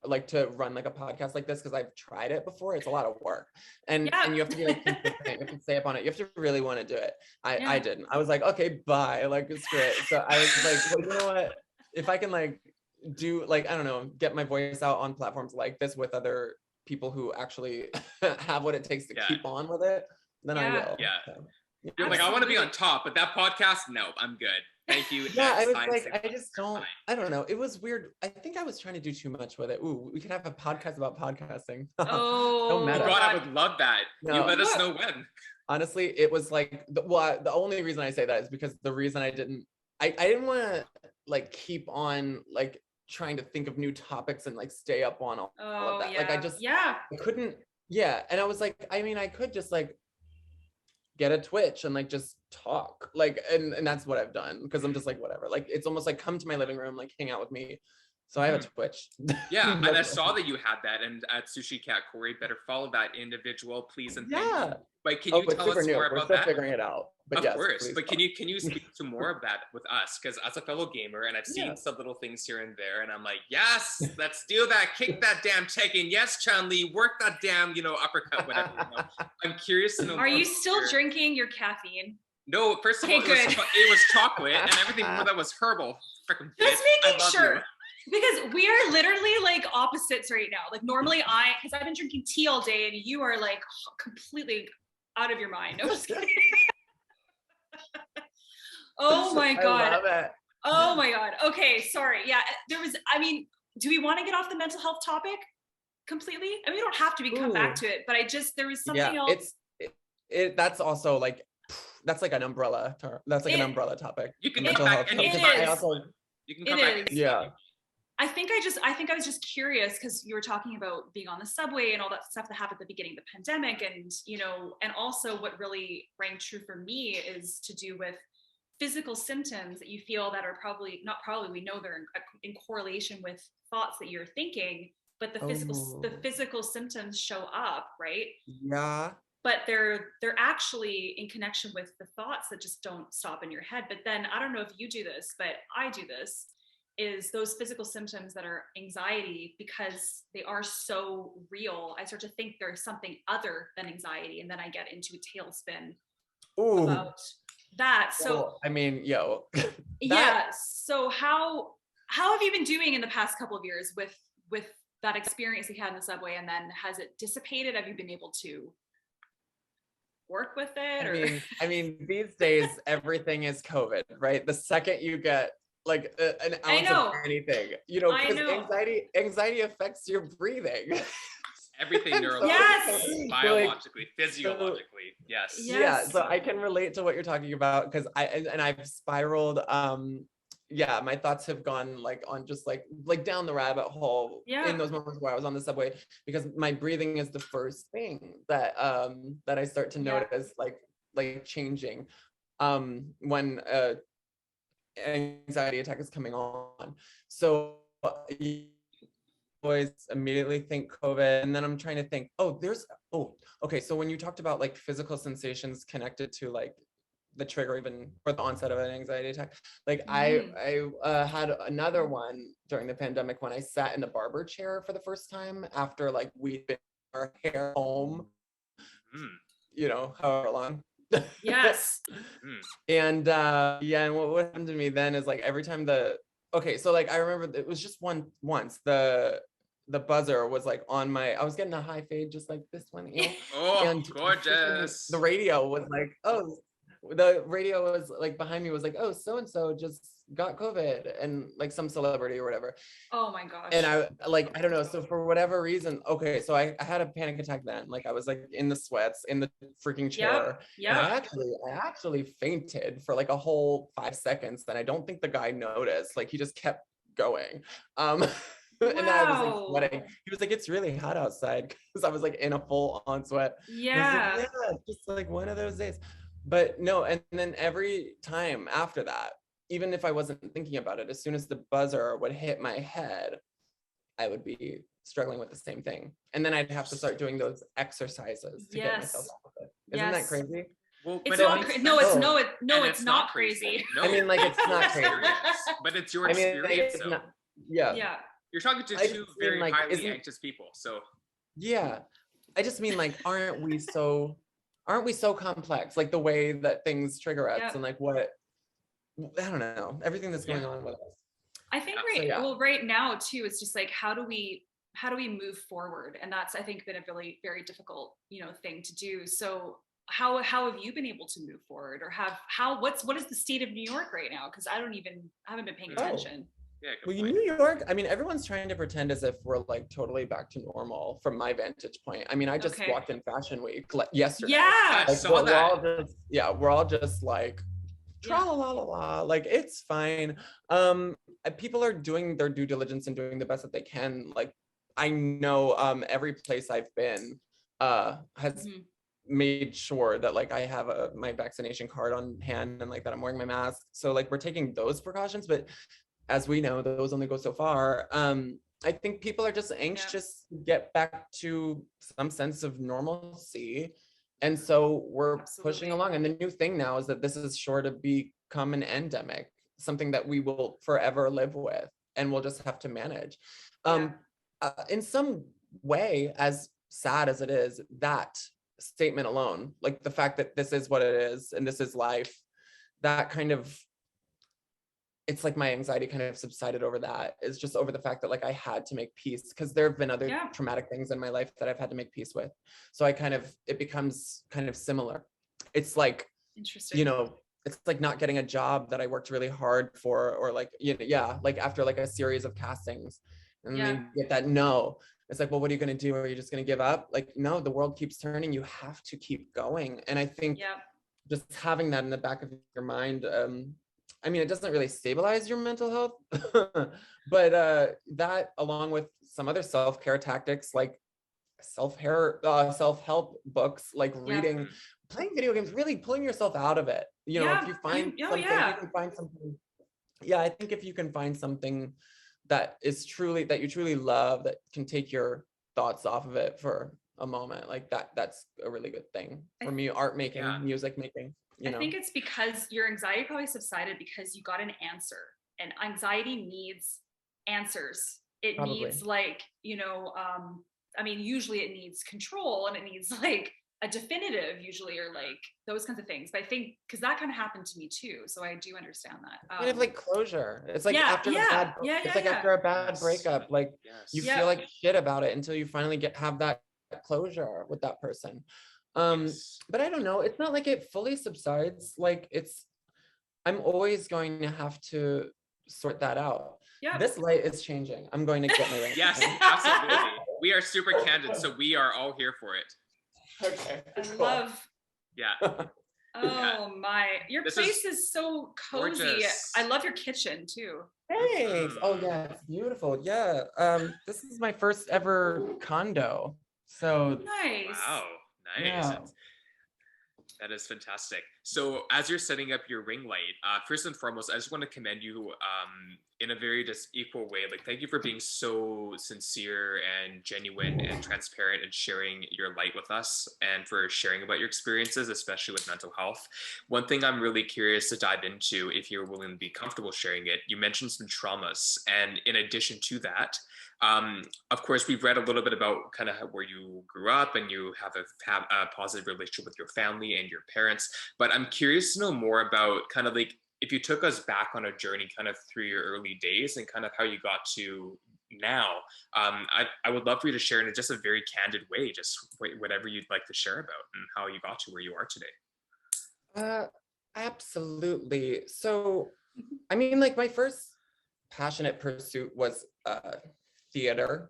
[SPEAKER 3] like to run like a podcast like this, because I've tried it before. It's a lot of work, and you have to be like consistent. You have to stay up on it. You have to really want to do it. I didn't. I was like, okay, bye, like, screw it. So I was like, well, you know what, if I can like do, like, I don't know, get my voice out on platforms like this with other people who actually have what it takes to keep on with it, then I will. So,
[SPEAKER 2] you're like, I want to be on top, but that podcast, no, I'm good. Thank you.
[SPEAKER 3] I was like, I just don't, I don't know. It was weird. I think I was trying to do too much with it. Ooh, we could have a podcast about podcasting.
[SPEAKER 1] Oh,
[SPEAKER 2] God, I would love that. No. You let us know when.
[SPEAKER 3] Honestly, it was like, the only reason I say that is because the reason I didn't want to like keep on like trying to think of new topics and like stay up on all of that. Like I just, I couldn't, and I was like, I mean, I could just like get a Twitch and like just talk, like, and that's what I've done, because I'm just like, whatever, like, it's almost like, come to my living room, like, hang out with me. So I have a Twitch.
[SPEAKER 2] Yeah, and I saw that you had that, and at Sushi Cat Cory, better follow that individual, please and thank you. But can you tell us more about that?
[SPEAKER 3] We're still figuring it out. But
[SPEAKER 2] of course, but can you speak to more of that with us? Because as a fellow gamer, and I've seen some little things here and there, and I'm like, yes, let's do that. Kick that damn Tekken. Yes, Chun-Li, work that damn, uppercut, whatever. I'm curious to know.
[SPEAKER 1] Are you still drinking your caffeine?
[SPEAKER 2] No, first of all, it was chocolate, and everything before that was herbal. Freaking
[SPEAKER 1] just making sure. Because we are literally like opposites right now. Like normally because I've been drinking tea all day, and you are like completely out of your mind. No, just kidding. Oh my God.
[SPEAKER 3] I love it.
[SPEAKER 1] Oh my God. Okay, sorry. Yeah, I mean, do we want to get off the mental health topic completely? I mean, we don't have to come back to it, but there was something else.
[SPEAKER 3] That's also like, that's like an umbrella term. That's like an umbrella topic.
[SPEAKER 2] You can come back anytime. You can come back.
[SPEAKER 3] Yeah.
[SPEAKER 1] I think I was just curious, because you were talking about being on the subway and all that stuff that happened at the beginning of the pandemic, and and also what really rang true for me is to do with physical symptoms that you feel that are we know they're in correlation with thoughts that you're thinking, but the physical symptoms show up, right?
[SPEAKER 3] Yeah.
[SPEAKER 1] But they're actually in connection with the thoughts that just don't stop in your head. But then I don't know if you do this, but I do this, is those physical symptoms that are anxiety, because they are so real, I start to think there's something other than anxiety, and then I get into a tailspin about that. So
[SPEAKER 3] I mean,
[SPEAKER 1] so how have you been doing in the past couple of years with that experience you had in the subway, and then has it dissipated? Have you been able to work with it?
[SPEAKER 3] I mean these days everything is COVID, right? The second you get like an ounce of anything, because anxiety affects your breathing.
[SPEAKER 2] Everything neurologically, biologically, physiologically, yes.
[SPEAKER 3] Yeah, so I can relate to what you're talking about, because I've spiraled. My thoughts have gone like on just like down the rabbit hole in those moments where I was on the subway, because my breathing is the first thing that I start to notice like changing when anxiety attack is coming on. So you always immediately think COVID, and then I'm trying to think, okay, so when you talked about like physical sensations connected to like the trigger even or the onset of an anxiety attack, like I had another one during the pandemic when I sat in the barber chair for the first time after like we'd been our hair home, however long.
[SPEAKER 1] Yes.
[SPEAKER 3] And and what happened to me then is like every time so like I remember it was just once the buzzer was like on I was getting a high fade just like this one,
[SPEAKER 2] and gorgeous.
[SPEAKER 3] The radio was like, the radio was like behind me was like, oh, so and so just got COVID, and like some celebrity or whatever.
[SPEAKER 1] Oh my gosh.
[SPEAKER 3] And I like, I don't know. So for whatever reason, okay, so I had a panic attack then. Like I was like in the sweats, in the freaking chair.
[SPEAKER 1] Yep.
[SPEAKER 3] And I actually fainted for like a whole 5 seconds. And I don't think the guy noticed. Like he just kept going. And then I was like sweating. He was like, it's really hot outside, because I was like in a full on sweat.
[SPEAKER 1] Yeah.
[SPEAKER 3] Like, yeah, just like one of those days. But no, and then every time after that, even if I wasn't thinking about it, as soon as the buzzer would hit my head, I would be struggling with the same thing. And then I'd have to start doing those exercises to get myself off of it. Isn't that crazy?
[SPEAKER 2] Well,
[SPEAKER 1] it's not it's not crazy.
[SPEAKER 2] No.
[SPEAKER 3] I mean, like, it's not crazy.
[SPEAKER 2] But it's your experience.
[SPEAKER 3] Like, yeah.
[SPEAKER 2] You're talking to two very highly anxious people. So
[SPEAKER 3] yeah. I just mean, like, aren't we so complex? Like the way that things trigger us and like what, I don't know, everything that's going on with us.
[SPEAKER 1] I think right now too, it's just like, how do we move forward? And that's, I think, been a really very difficult, thing to do. So how have you been able to move forward, or what is the state of New York right now? Because I haven't been paying attention.
[SPEAKER 2] Yeah,
[SPEAKER 3] well, New York, I mean, everyone's trying to pretend as if we're like totally back to normal from my vantage point. I mean, I just walked in Fashion Week yesterday.
[SPEAKER 1] Yeah,
[SPEAKER 2] I saw that.
[SPEAKER 3] We're all just like, tra la la la, like it's fine. People are doing their due diligence and doing the best that they can. Like, I know every place I've been has made sure that like I have my vaccination card on hand, and like that I'm wearing my mask. So like we're taking those precautions, but as we know, those only go so far. I think people are just anxious to get back to some sense of normalcy. And so we're pushing along. And the new thing now is that this is sure to become an endemic, something that we will forever live with, and we'll just have to manage. In some way, as sad as it is, that statement alone, like the fact that this is what it is and this is life, that kind of, it's like my anxiety kind of subsided over that. It's just over the fact that like I had to make peace, because there have been other traumatic things in my life that I've had to make peace with. So it becomes kind of similar. It's like,
[SPEAKER 1] interesting.
[SPEAKER 3] It's like not getting a job that I worked really hard for, or like, like after like a series of castings, and then you get that no. It's like, well, what are you going to do? Are you just going to give up? Like, no, the world keeps turning. You have to keep going. And I think just having that in the back of your mind, I mean, it doesn't really stabilize your mental health, but that, along with some other self-care tactics like self-help books, like reading, playing video games, really pulling yourself out of it. If you find something, you can find something. Yeah, I think if you can find something that you truly love, that can take your thoughts off of it for a moment, like that's a really good thing for me. Art making, music making.
[SPEAKER 1] I think it's because your anxiety probably subsided because you got an answer, and anxiety needs answers. It needs like, I mean, usually it needs control, and it needs like a definitive usually, or like those kinds of things. But I think because that kind of happened to me too, so I do understand that.
[SPEAKER 3] Kind of like closure. It's like after after a bad breakup, like you feel like shit about it until you finally have that closure with that person. But I don't know, it's not like it fully subsides. Like I'm always going to have to sort that out. This light is changing. I'm going to get my ring.
[SPEAKER 2] Yes, absolutely. We are super candid, so we are all here for it.
[SPEAKER 3] Okay.
[SPEAKER 1] I love. Oh my, your place is so cozy. Gorgeous. I love your kitchen too.
[SPEAKER 3] Thanks. Oh yeah, it's beautiful. Yeah. This is my first ever condo. So
[SPEAKER 1] nice.
[SPEAKER 2] Wow. Nice. Yeah. That is fantastic. So as you're setting up your ring light, first and foremost, I just want to commend you in a very just equal way. Like, thank you for being so sincere and genuine and transparent and sharing your light with us, and for sharing about your experiences, especially with mental health. One thing I'm really curious to dive into, if you're willing to be comfortable sharing it, you mentioned some traumas. And in addition to that, of course, we've read a little bit about kind of where you grew up, and you have a positive relationship with your family and your parents. But I'm curious to know more about kind of like, if you took us back on a journey kind of through your early days and kind of how you got to now. I would love for you to share in just a very candid way, just whatever you'd like to share about and how you got to where you are today.
[SPEAKER 3] Absolutely. So, I mean, like my first passionate pursuit was theater.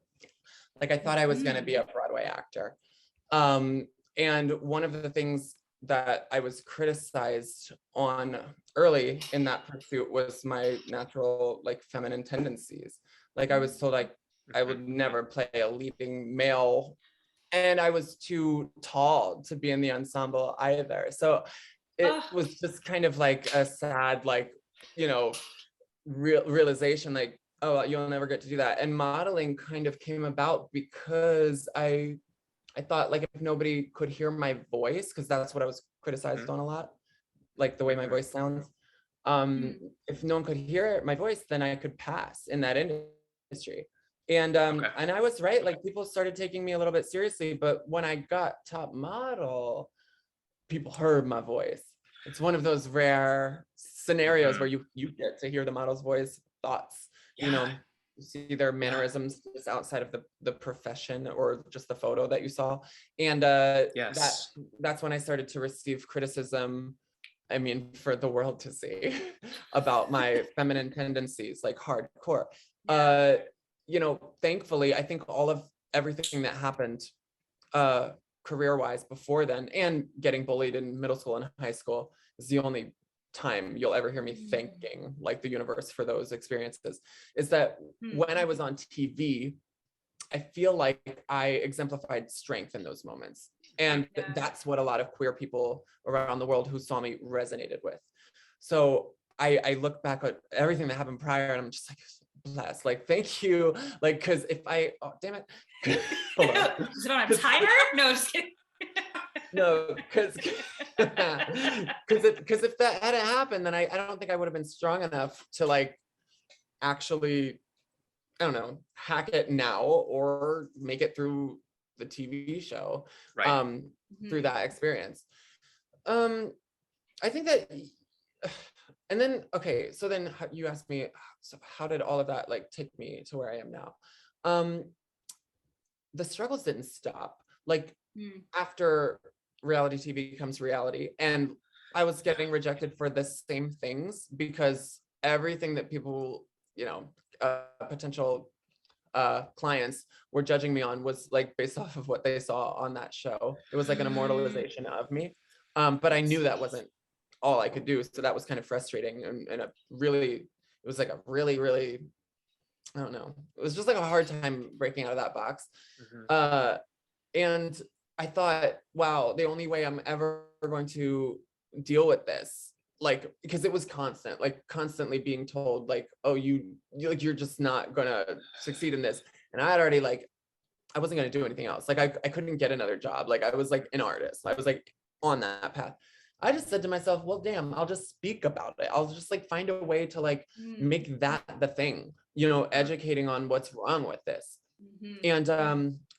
[SPEAKER 3] Like I thought I was going to be a Broadway actor. Um, and one of the things that I was criticized on early in that pursuit was my natural like feminine tendencies. Like I was told I would never play a leading male, and I was too tall to be in the ensemble either. So it was just kind of like a sad, like, you know, realization, like, oh, you'll never get to do that. And modeling kind of came about because I thought like if nobody could hear my voice, because that's what I was criticized on a lot, like the way my voice sounds. If no one could hear my voice, then I could pass in that industry. And and I was right, like people started taking me a little bit seriously, but when I got top model, people heard my voice. It's one of those rare scenarios where you get to hear the model's voice, thoughts, you know, you see their mannerisms just outside of the profession or just the photo that you saw. And that's when I started to receive criticism, I mean, for the world to see about my feminine tendencies, like hardcore. You know, thankfully, I think everything that happened career-wise before then, and getting bullied in middle school and high school, is the only time you'll ever hear me thanking like the universe for those experiences, is that when I was on TV, I feel like I exemplified strength in those moments. And that's what a lot of queer people around the world who saw me resonated with. So I look back at everything that happened prior and I'm just like, blessed, like, thank you. Like, cause if oh, damn it. Hold on.
[SPEAKER 1] Is it on a timer? No, just kidding.
[SPEAKER 3] No, because if that hadn't happened, then I don't think I would have been strong enough to like actually, I don't know, hack it now or make it through the TV show, through that experience. I think that, and then, okay, so then you asked me, so how did all of that like take me to where I am now? The struggles didn't stop. Like after reality TV becomes reality, and I was getting rejected for the same things because everything that people, you know, potential clients were judging me on was like based off of what they saw on that show. It was like an immortalization of me. But I knew that wasn't all I could do. So that was kind of frustrating and it was like a really, really, I don't know. It was just like a hard time breaking out of that box. And I thought, wow, the only way I'm ever going to deal with this, like, because it was constant, like constantly being told like, oh, you're just not gonna succeed in this. And I had already like, I wasn't gonna do anything else. Like I couldn't get another job. Like I was like an artist. I was like on that path. I just said to myself, well, damn, I'll just speak about it. I'll just like find a way to like make that the thing, you know, educating on what's wrong with this. And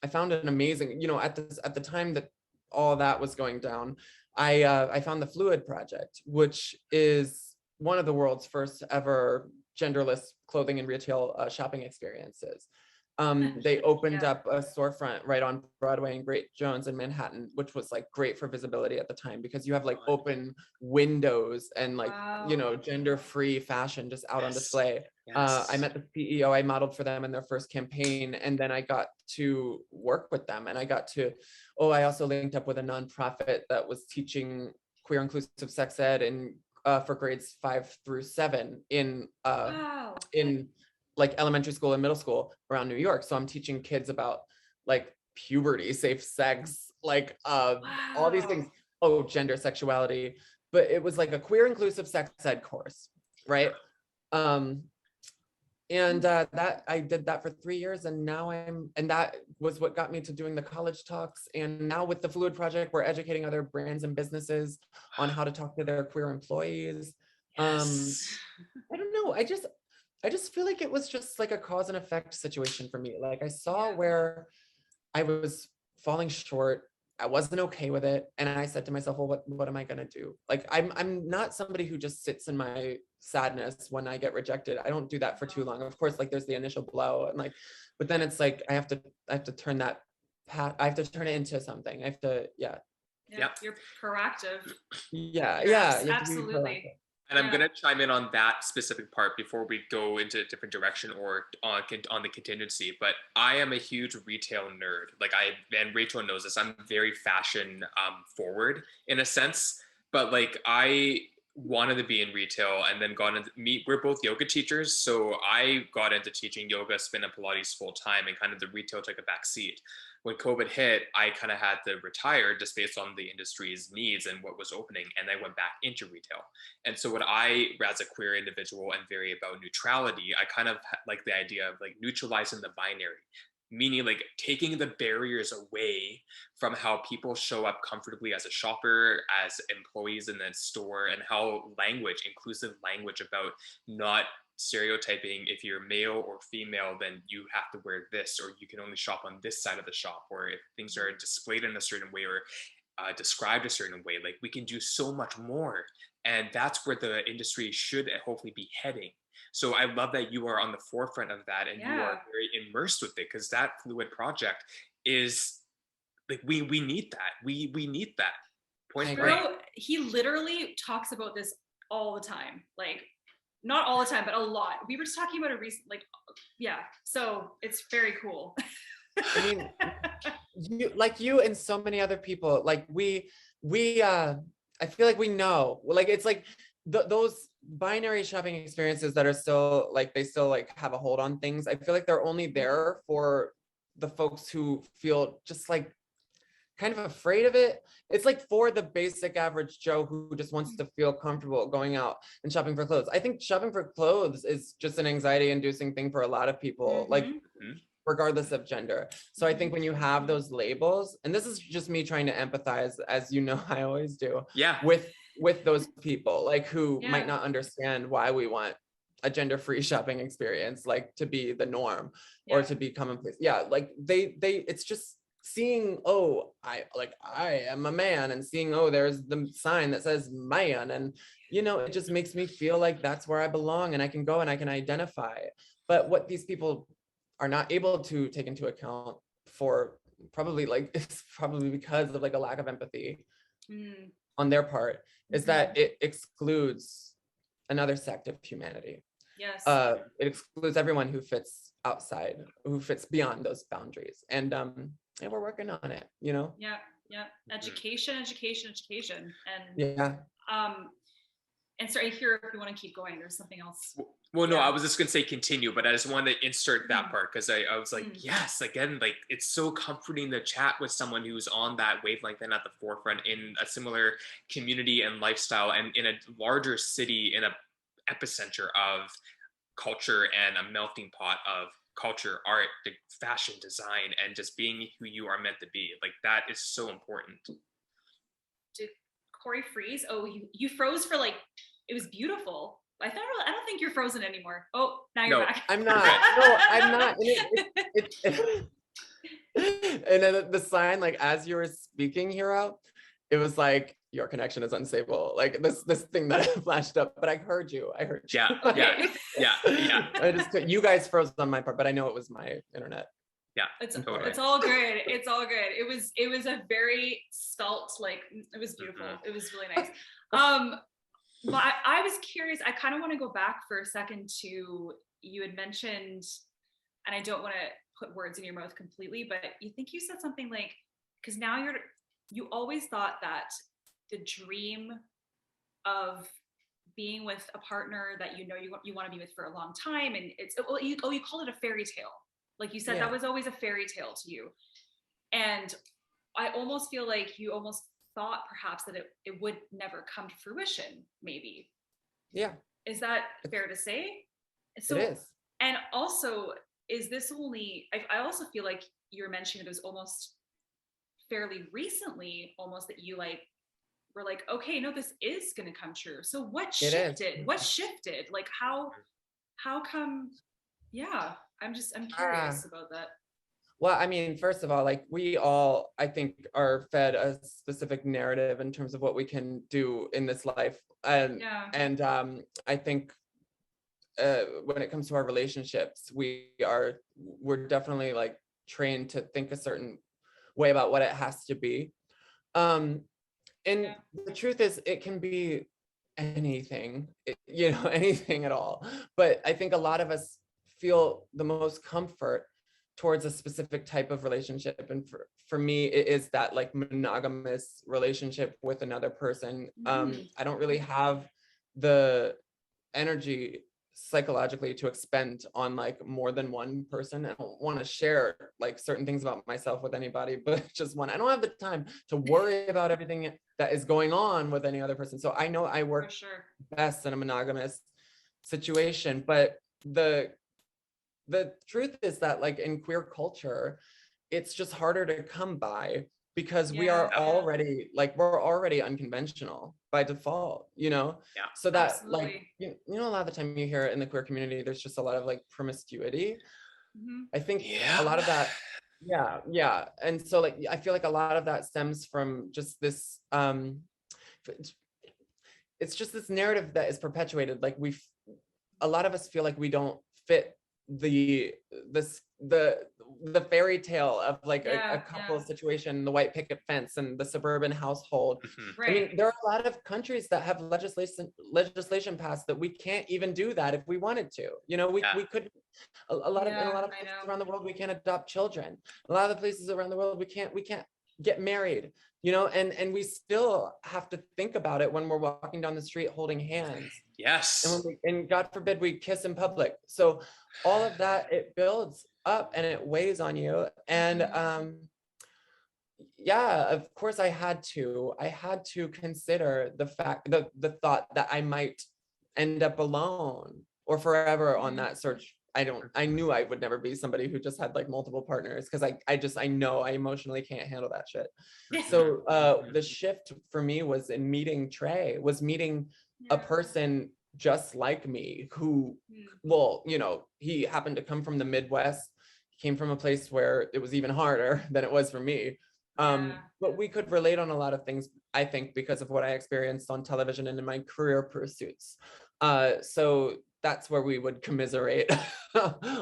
[SPEAKER 3] I found an amazing, you know, at the time that all that was going down, I found the Fluid Project, which is one of the world's first ever genderless clothing and retail shopping experiences. They opened up a storefront right on Broadway and Great Jones in Manhattan, which was like great for visibility at the time because you have like open windows and like, you know, gender-free fashion just out on display. I met the CEO, I modeled for them in their first campaign, and then I got to work with them, and I got to, I also linked up with a nonprofit that was teaching queer inclusive sex ed and for grades 5 through 7 in like elementary school and middle school around New York. So I'm teaching kids about like puberty, safe sex, like all these things, gender, sexuality, but it was like a queer inclusive sex ed course, right? And that I did that for 3 years, and now and that was what got me to doing the college talks. And now with the Fluid Project, we're educating other brands and businesses on how to talk to their queer employees. I don't know, I just feel like it was just like a cause and effect situation for me. Like I saw where I was falling short. I wasn't okay with it. And I said to myself, well, what am I going to do? Like, I'm not somebody who just sits in my sadness when I get rejected. I don't do that for too long. Of course, like there's the initial blow and like, but then it's like, I have to turn that path. I have to turn it into something. I have to,
[SPEAKER 2] Yep.
[SPEAKER 1] You're proactive.
[SPEAKER 3] Yeah,
[SPEAKER 1] You're
[SPEAKER 3] yeah, you have to be
[SPEAKER 1] absolutely.
[SPEAKER 3] proactive.
[SPEAKER 2] And I'm gonna chime in on that specific part before we go into a different direction or on the contingency. But I am a huge retail nerd. Like and Rachel knows this. I'm very fashion forward in a sense. But like I wanted to be in retail and then got into we're both yoga teachers, so I got into teaching yoga, spin, and Pilates full time, and kind of the retail took a back seat. When COVID hit, I kind of had to retire just based on the industry's needs and what was opening, and I went back into retail. And so what I, as a queer individual and very about neutrality, I kind of like the idea of like neutralizing the binary, meaning like taking the barriers away from how people show up comfortably as a shopper, as employees in the store, and how inclusive language about not stereotyping if you're male or female, then you have to wear this, or you can only shop on this side of the shop, or if things are displayed in a certain way or described a certain way, like we can do so much more. And that's where the industry should hopefully be heading. So I love that you are on the forefront of that and you are very immersed with it, because that fluid project is like we need that. We need that. Point blank.
[SPEAKER 1] He literally talks about this all the time. Like not all the time, but a lot. We were just talking about a recent, so it's very cool.
[SPEAKER 3] I mean, you and so many other people, like we I feel like we know, like it's like those binary shopping experiences that are still like, they still like have a hold on things. I feel like they're only there for the folks who feel just like kind of afraid of it. It's like for the basic average Joe who just wants to feel comfortable going out and shopping for clothes. I think shopping for clothes is just an anxiety inducing thing for a lot of people, like regardless of gender. So I think when you have those labels, and this is just me trying to empathize, as you know, I always do, with those people like who might not understand why we want a gender-free shopping experience, like to be the norm or to be commonplace. Like they it's just seeing, oh, I am a man, and seeing, oh, there's the sign that says man, and you know, it just makes me feel like that's where I belong and I can go and I can identify. But what these people are not able to take into account, for probably like it's probably because of like a lack of empathy on their part, is that it excludes another sect of humanity. It excludes everyone who fits outside, who fits beyond those boundaries, and we're working on it, you know.
[SPEAKER 1] Education, and and sorry, here, if you want to keep going, there's something else.
[SPEAKER 2] Well, no, I was just gonna say continue, but I just wanted to insert that part because I was like, yes, again, like it's so comforting to chat with someone who's on that wavelength and at the forefront in a similar community and lifestyle, and in a larger city, in a epicenter of culture and a melting pot of culture, art, fashion, design, and just being who you are meant to be. Like that is so important.
[SPEAKER 1] Did Cory freeze? Oh, you froze for like, it was beautiful. I don't think you're frozen anymore. Oh, now you're back.
[SPEAKER 3] I'm not. No, I'm not. And then the sign, like as you were speaking, Hero, it was like, your connection is unstable. Like this thing that flashed up, but I heard you.
[SPEAKER 2] Yeah.
[SPEAKER 3] I just, you guys froze on my part, but I know it was my internet.
[SPEAKER 1] Yeah, it's all good. It's all good. It was a very spelt, like it was beautiful. It was really nice. But I was curious. I kind of want to go back for a second to, you had mentioned, and I don't want to put words in your mouth completely, but you said something like, because now you always thought that the dream of being with a partner that you want to be with for a long time, and you call it a fairy tale. Like you said, that was always a fairy tale to you. And I almost feel like you almost thought perhaps that it would never come to fruition, maybe.
[SPEAKER 3] Yeah.
[SPEAKER 1] Is that fair to say? So,
[SPEAKER 3] it is.
[SPEAKER 1] And also, is this only, I also feel like you're mentioning it was almost fairly recently, almost, that you like, were like, okay, no, this is going to come true. So what shifted? What shifted? Like how come? Yeah, I'm curious about that.
[SPEAKER 3] Well, I mean, first of all, like we all, I think, are fed a specific narrative in terms of what we can do in this life. And I think when it comes to our relationships, we're definitely like trained to think a certain way about what it has to be. And the truth is, it can be anything, anything at all. But I think a lot of us feel the most comfort towards a specific type of relationship. And for me, it is that like monogamous relationship with another person. I don't really have the energy psychologically to expend on like more than one person. I don't want to share like certain things about myself with anybody, but just one. I don't have the time to worry about everything that is going on with any other person. So I know I work best in a monogamous situation, but the truth is that like in queer culture, it's just harder to come by because we are already like, we're already unconventional by default, so that like, a lot of the time you hear in the queer community, there's just a lot of like promiscuity. I think a lot of that, and so like I feel like a lot of that stems from just this it's just this narrative that is perpetuated. Like a lot of us feel like we don't fit the fairy tale of like a couple situation, the white picket fence and the suburban household. I mean, there are a lot of countries that have legislation passed that we can't even do that if we wanted to. We could. A lot of places around the world, we can't adopt children. A lot of the places around the world, we can't get married. And we still have to think about it when we're walking down the street holding hands.
[SPEAKER 2] Yes.
[SPEAKER 3] And God forbid we kiss in public. So all of that, it builds up and it weighs on you. And of course I had to consider the fact, the thought that I might end up alone or forever on that search. I knew I would never be somebody who just had like multiple partners, because I know I emotionally can't handle that shit. So the shift for me was in meeting Trey, was meeting a person just like me who, well, he happened to come from the Midwest. He came from a place where it was even harder than it was for me. But we could relate on a lot of things, I think, because of what I experienced on television and in my career pursuits. So that's where we would commiserate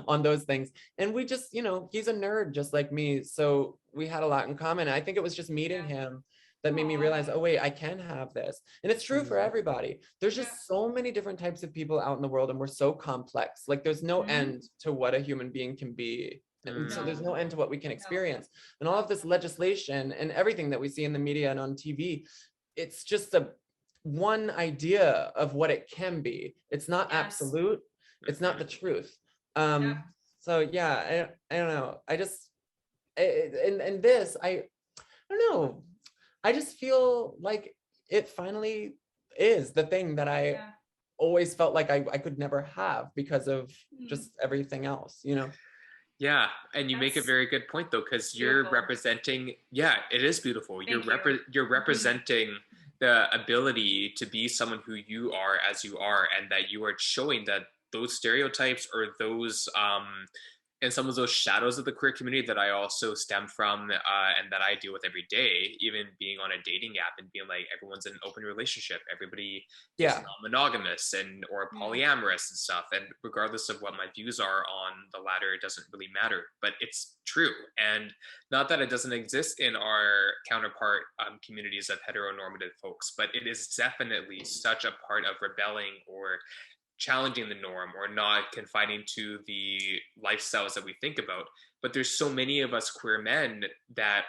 [SPEAKER 3] on those things. And we just, he's a nerd just like me. So we had a lot in common. I think it was just meeting him that made me realize, oh wait, I can have this. And it's true for everybody. There's just so many different types of people out in the world, and we're so complex. Like there's no end to what a human being can be. And so there's no end to what we can experience. And all of this legislation and everything that we see in the media and on TV, it's just one idea of what it can be. It's not absolute. It's not the truth. So I don't know. I just, and this, I don't know. I just feel like it finally is the thing that I always felt like I could never have because of just everything else,
[SPEAKER 2] Yeah, and you make a very good point though, because you're representing. Yeah, it is beautiful. You're representing the ability to be someone who you are as you are, and that you are showing that those stereotypes or those and some of those shadows of the queer community that I also stem from and that I deal with every day, even being on a dating app and being like, everyone's in an open relationship, everybody is non-monogamous or polyamorous and stuff, and regardless of what my views are on the latter, it doesn't really matter, but it's true. And not that it doesn't exist in our counterpart communities of heteronormative folks, but it is definitely such a part of rebelling or challenging the norm or not confining to the lifestyles that we think about. But there's so many of us queer men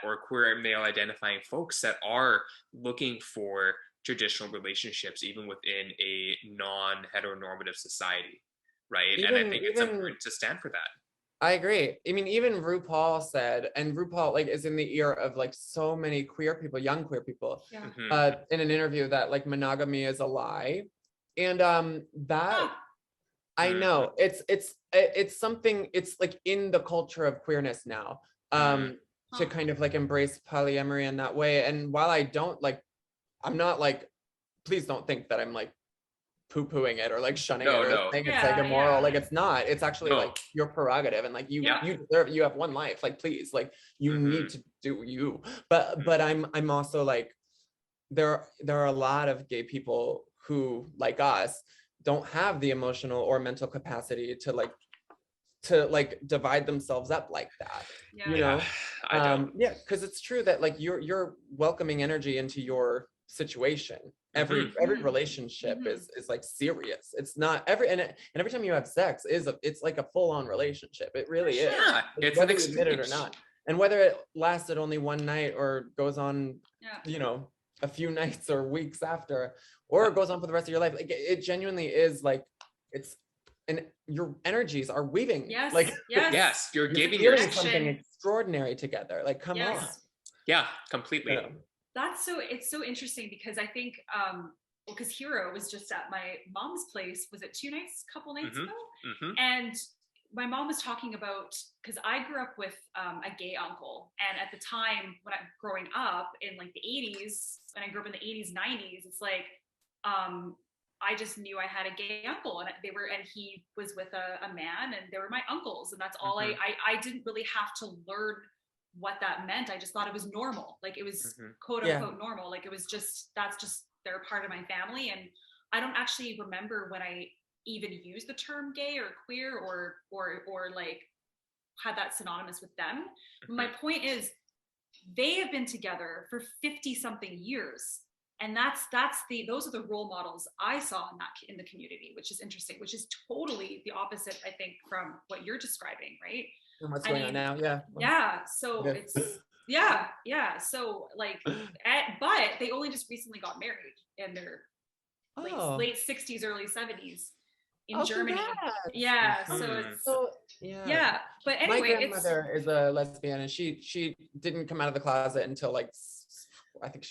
[SPEAKER 2] or queer male identifying folks that are looking for traditional relationships even within a non-heteronormative society, right? And I think it's important to stand for that.
[SPEAKER 3] I agree. I mean, even RuPaul said, and RuPaul like is in the ear of like so many queer people, young queer people, in an interview, that like monogamy is a lie. And that I know it's something, it's like in the culture of queerness now, to kind of like embrace polyamory in that way. And while I don't like, I'm not like, please don't think that I'm like poo-pooing it or like shunning it or saying it's like immoral. Like it's not. It's actually like your prerogative, and like you deserve. You have one life. Like please, like you need to do you. But I'm also like, there are a lot of gay people who, like us, don't have the emotional or mental capacity to divide themselves up like that.
[SPEAKER 2] I don't.
[SPEAKER 3] Because it's true that like you're welcoming energy into your situation. Every relationship is like serious. It's not every time you have sex it's like a full-on relationship. It really is.
[SPEAKER 2] Yeah, it's
[SPEAKER 3] whether
[SPEAKER 2] an
[SPEAKER 3] you admit it or
[SPEAKER 2] exchange.
[SPEAKER 3] not. And whether it lasted only one night or goes on, you know, a few nights or weeks after, or it goes on for the rest of your life. Like it genuinely is like it's, and your energies are weaving.
[SPEAKER 1] Yes.
[SPEAKER 3] Like
[SPEAKER 2] Yes, you're giving
[SPEAKER 3] feeling
[SPEAKER 2] your
[SPEAKER 3] something extraordinary together. Like come on.
[SPEAKER 2] Yeah, completely.
[SPEAKER 3] You know?
[SPEAKER 1] It's so interesting because I think because Hero was just at my mom's place, was it couple nights ago? And my mom was talking about, because I grew up with a gay uncle, and at the time when I'm growing up in like the 80s, and I grew up in the 80s, 90s, it's like I just knew I had a gay uncle, and he was with a man, and they were my uncles, and that's all. I didn't really have to learn what that meant. I just thought it was normal, like it was quote unquote normal, like it was just, they're part of my family. And I don't actually remember when I even used the term gay or queer or like had that synonymous with them. My point is, they have been together for 50 something years, and those are the role models I saw in the community, which is interesting, which is totally the opposite, I think, from what you're describing, right?
[SPEAKER 3] And what's going on now?
[SPEAKER 1] So it's so like but they only just recently got married in their late 60s, early 70s in Germany.
[SPEAKER 3] Congrats.
[SPEAKER 1] So it's but anyway,
[SPEAKER 3] my grandmother is a lesbian, and she didn't come out of the closet until like I think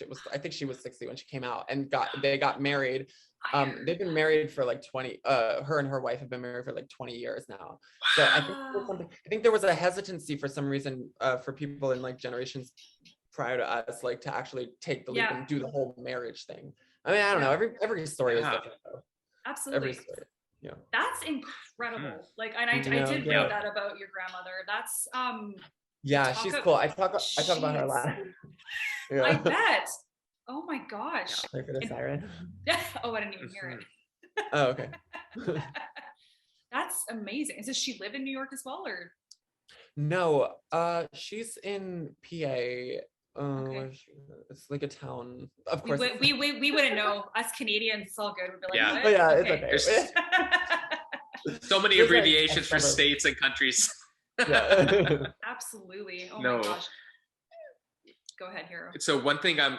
[SPEAKER 3] she was 60 when she came out, and they got married. They've been married for like 20, her and her wife have been married for like 20 years now. So I think there was a hesitancy for some reason for people in like generations prior to us, like to actually take the leap and do the whole marriage thing. I mean, I don't know. Every story is different though.
[SPEAKER 1] Absolutely.
[SPEAKER 3] Every story. Yeah.
[SPEAKER 1] That's incredible. Like, and I did read that about your grandmother. That's
[SPEAKER 3] she's cool. I talk about her a lot.
[SPEAKER 1] I bet. Oh my gosh.
[SPEAKER 3] Sorry for the siren.
[SPEAKER 1] Oh, I didn't even hear it.
[SPEAKER 3] Oh, okay.
[SPEAKER 1] That's amazing. Does she live in New York as well, or?
[SPEAKER 3] No, she's in PA. It's like a town. Of course,
[SPEAKER 1] we wouldn't know. Us Canadians, it's all good. We'd be like,
[SPEAKER 3] it's okay.
[SPEAKER 2] So many abbreviations for states and countries.
[SPEAKER 1] Absolutely. Oh my gosh. Go ahead, Hero.
[SPEAKER 2] So one thing I'm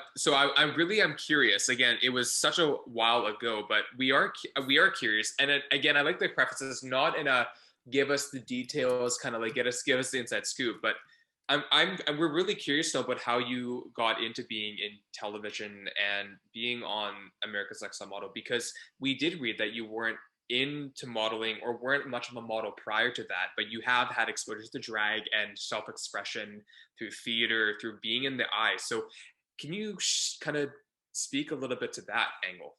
[SPEAKER 2] curious. Again, it was such a while ago, but we are curious. And again, I like the prefaces, not in a give us the details, kind of like give us the inside scoop, but we're really curious to know about how you got into being in television and being on America's Next Top Model, because we did read that you weren't into modeling or weren't much of a model prior to that, but you have had exposure to drag and self-expression through theater, through being in the eye. So can you kind of speak a little bit to that angle?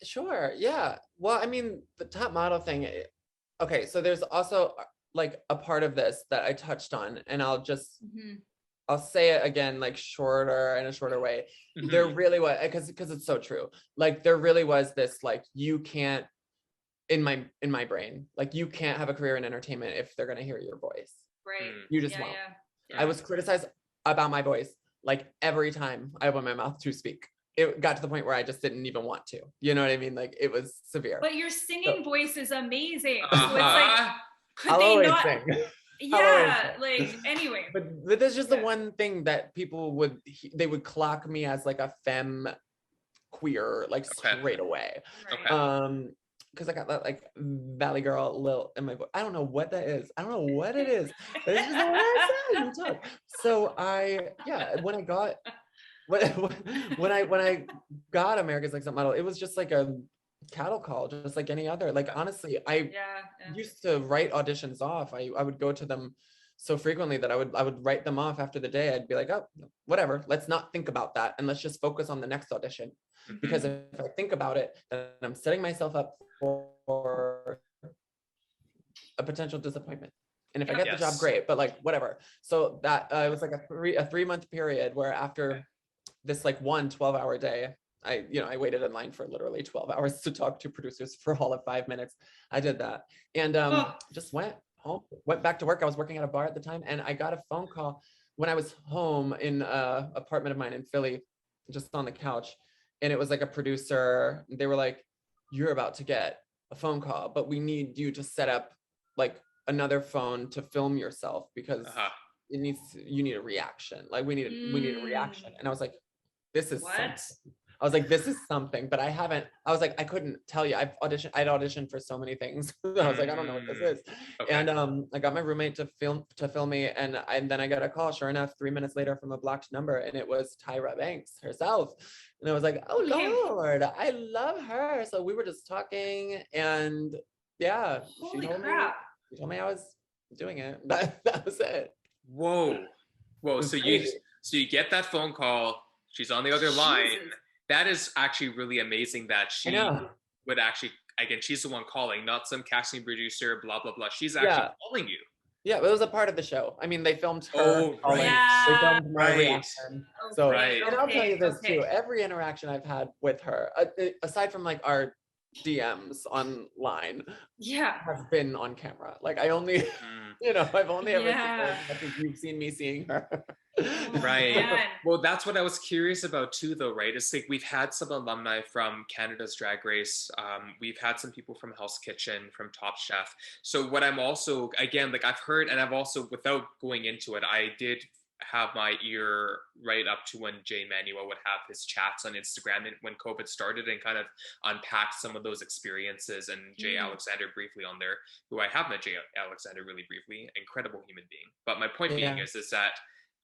[SPEAKER 3] Sure. Yeah. Well, I mean, the top model thing. Okay. So there's also like a part of this that I touched on, and I'll say it again, like in a shorter way. There really was, because it's so true. Like there really was this, like, you can't, in my brain, like you can't have a career in entertainment if they're going to hear your voice.
[SPEAKER 1] Right.
[SPEAKER 3] You just won't. I was criticized about my voice like every time I opened my mouth to speak. It got to the point where I just didn't even want to. You know what I mean? Like it was severe.
[SPEAKER 1] But your singing voice is amazing. So it's like,
[SPEAKER 3] could they not sing?
[SPEAKER 1] Like anyway.
[SPEAKER 3] But there's just the one thing that people would clock me as like a femme queer, like straight away.
[SPEAKER 1] Right.
[SPEAKER 3] Because I got that like Valley Girl Lil in my voice. I don't know what that is. I don't know what it is. But it's just the way I sound. So when I got America's Next Top Model, it was just like a cattle call, just like any other. Like honestly, I used to write auditions off. I would go to them so frequently that I would write them off after the day. I'd be like, oh, whatever, let's not think about that and let's just focus on the next audition. Because if I think about it, then I'm setting myself up for a potential disappointment. And if I get the job, great, but like whatever. So that it was like a 3-month period where after this like 12-hour day, I waited in line for literally 12 hours to talk to producers for all of 5 minutes. I did that and just went home, went back to work. I was working at a bar at the time, and I got a phone call when I was home in an apartment of mine in Philly, just on the couch. and it was like a producer. They were like, you're about to get a phone call, but we need you to set up like another phone to film yourself because you need a reaction. Like we need a reaction. And I was like, this is something. I was like, this is something, but I was like, I couldn't tell you. I'd auditioned for so many things. I was like, I don't know what this is. Okay. And I got my roommate to film me, and then I got a call, sure enough, 3 minutes later from a blocked number, and it was Tyra Banks herself. And I was like, oh Lord, I love her. So we were just talking, and yeah,
[SPEAKER 1] Holy crap.
[SPEAKER 3] She told me I was doing it. That was it.
[SPEAKER 2] Whoa. So you get that phone call. She's on the other line. That is actually really amazing that she would actually, again, she's the one calling, not some casting producer, blah, blah, blah. She's actually calling you.
[SPEAKER 3] Yeah, it was a part of the show. I mean, they filmed her.
[SPEAKER 2] Oh, right.
[SPEAKER 3] They filmed my reaction. So,
[SPEAKER 2] and
[SPEAKER 3] I'll tell you this too. Every interaction I've had with her, aside from like our DMs online, have been on camera. Like I only, I've only ever seen her. I think you've seen me seeing her.
[SPEAKER 2] Right. Well, that's what I was curious about too, though, right? It's like we've had some alumni from Canada's Drag Race. We've had some people from Hell's Kitchen, from Top Chef. So what I'm also, again, like I've heard, and I've also, without going into it, I did have my ear right up to when Jay Manuel would have his chats on Instagram and when COVID started, and kind of unpacked some of those experiences, and Jay Alexander briefly on there, who I have met Jay Alexander really briefly, incredible human being. But my point being is that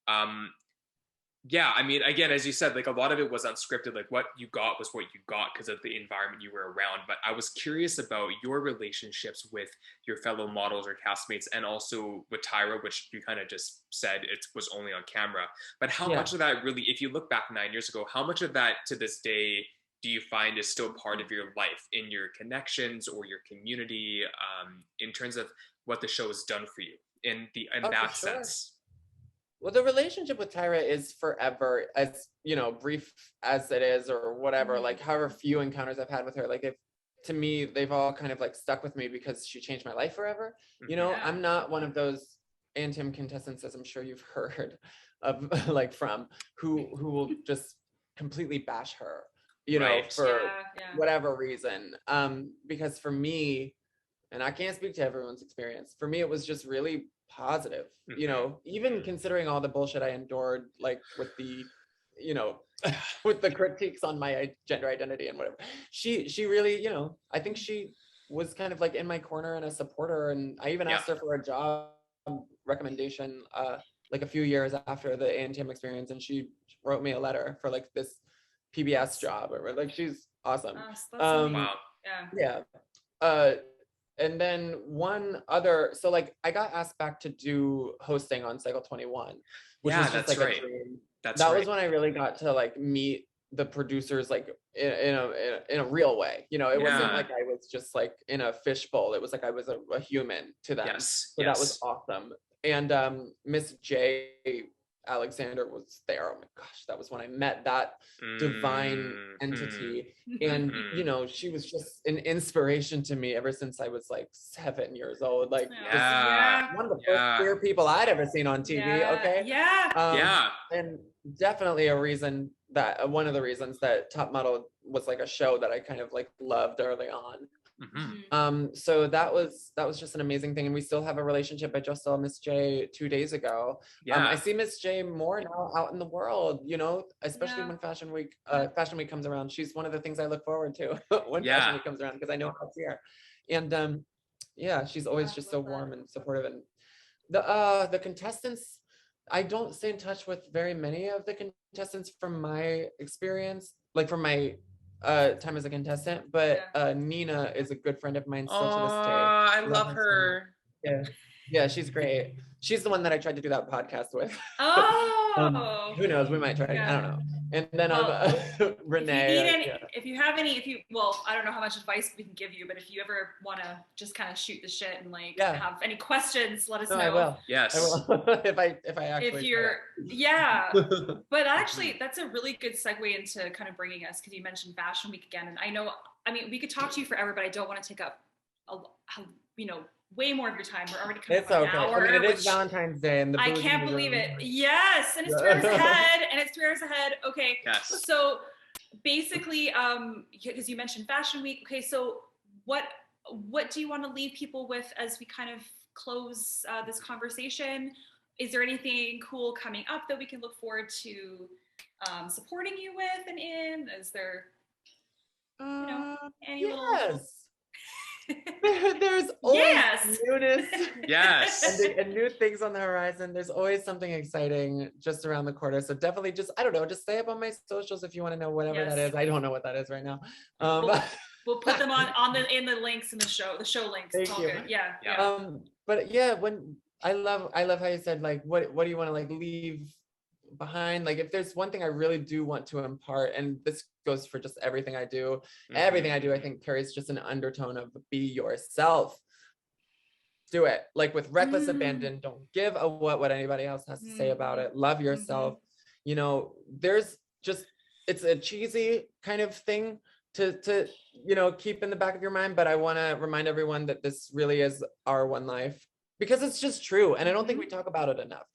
[SPEAKER 2] I mean, again, as you said, like a lot of it was unscripted. Like what you got was what you got because of the environment you were around. But I was curious about your relationships with your fellow models or castmates, and also with Tyra, which you kind of just said it was only on camera. But how much of that really, if you look back 9 years ago, how much of that to this day do you find is still part of your life, in your connections or your community, in terms of what the show has done for you in that sense?
[SPEAKER 3] Well, the relationship with Tyra is forever, as brief as it is, or whatever. Like, however few encounters I've had with her, like to me, they've all kind of like stuck with me because she changed my life forever. I'm not one of those Anthem contestants, as I'm sure you've heard of, like from who will just completely bash her, for whatever reason. Because for me, and I can't speak to everyone's experience, for me, it was just really positive, even considering all the bullshit I endured, like with the, with the critiques on my gender identity and whatever. She really, I think she was kind of like in my corner and a supporter. And I even asked her for a job recommendation, like a few years after the ANTM experience. And she wrote me a letter for like this PBS job, or like, she's awesome.
[SPEAKER 2] Wow.
[SPEAKER 3] And then so like I got asked back to do hosting on Cycle 21, which was just like a dream. That was when I really got to like meet the producers, like in a real way. It wasn't like I was just like in a fishbowl. It was like I was a human to them. So that was awesome. And Miss J Alexander was there. Oh my gosh, that was when I met that divine entity. And she was just an inspiration to me ever since I was like 7 years old. Like one of the first queer people I'd ever seen on TV. And definitely one of the reasons that Top Model was like a show that I kind of like loved early on. So that was just an amazing thing, and we still have a relationship. I just saw Miss J 2 days ago. I see Miss J more now out in the world, especially when Fashion Week comes around. She's one of the things I look forward to when Fashion Week comes around, because I know I'll see her. And she's always just so warm and supportive. And the contestants, I don't stay in touch with very many of the contestants from my experience, like from my time as a contestant, but Nina is a good friend of mine still to this day.
[SPEAKER 2] I love her.
[SPEAKER 3] Yeah, she's great. She's the one that I tried to do that podcast with. Who knows? We might try. I don't know. And then Renee.
[SPEAKER 1] If you I don't know how much advice we can give you, but if you ever want to just kind of shoot the shit and like have any questions, let us know.
[SPEAKER 3] I will.
[SPEAKER 2] Yes.
[SPEAKER 3] I will. if I actually.
[SPEAKER 1] But actually, that's a really good segue into kind of bringing us, because you mentioned Fashion Week again, and we could talk to you forever, but I don't want to take up way more of your time. We're already coming up an hour.
[SPEAKER 3] I mean, it is Valentine's Day, and
[SPEAKER 1] I can't believe it. Yes, and it's 3 hours ahead, Okay.
[SPEAKER 2] Yes.
[SPEAKER 1] So basically, because you mentioned Fashion Week. Okay, so what do you want to leave people with as we kind of close this conversation? Is there anything cool coming up that we can look forward to supporting you with and in? Is there, any little?
[SPEAKER 3] Yes. There's always newness.
[SPEAKER 2] Yes.
[SPEAKER 3] and new things on the horizon. There's always something exciting just around the corner. So definitely just, I don't know, just stay up on my socials if you want to know whatever that is. I don't know what that is right now.
[SPEAKER 1] We'll put them in the links in the show links. It's all good. Yeah.
[SPEAKER 3] But yeah, when I love how you said, like, what do you want to like leave behind? Like, if there's one thing I really do want to impart, and this goes for just everything I do, I think carries just an undertone of be yourself. Do it, like, with reckless abandon. Don't give a what anybody else has to say about it. Love yourself. You know, there's just, it's a cheesy kind of thing to keep in the back of your mind, but I want to remind everyone that this really is our one life, because it's just true. And I don't think we talk about it enough.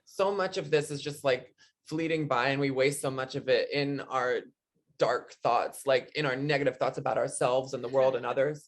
[SPEAKER 3] So much of this is just like fleeting by, and we waste so much of it in our dark thoughts, like in our negative thoughts about ourselves and the world and others.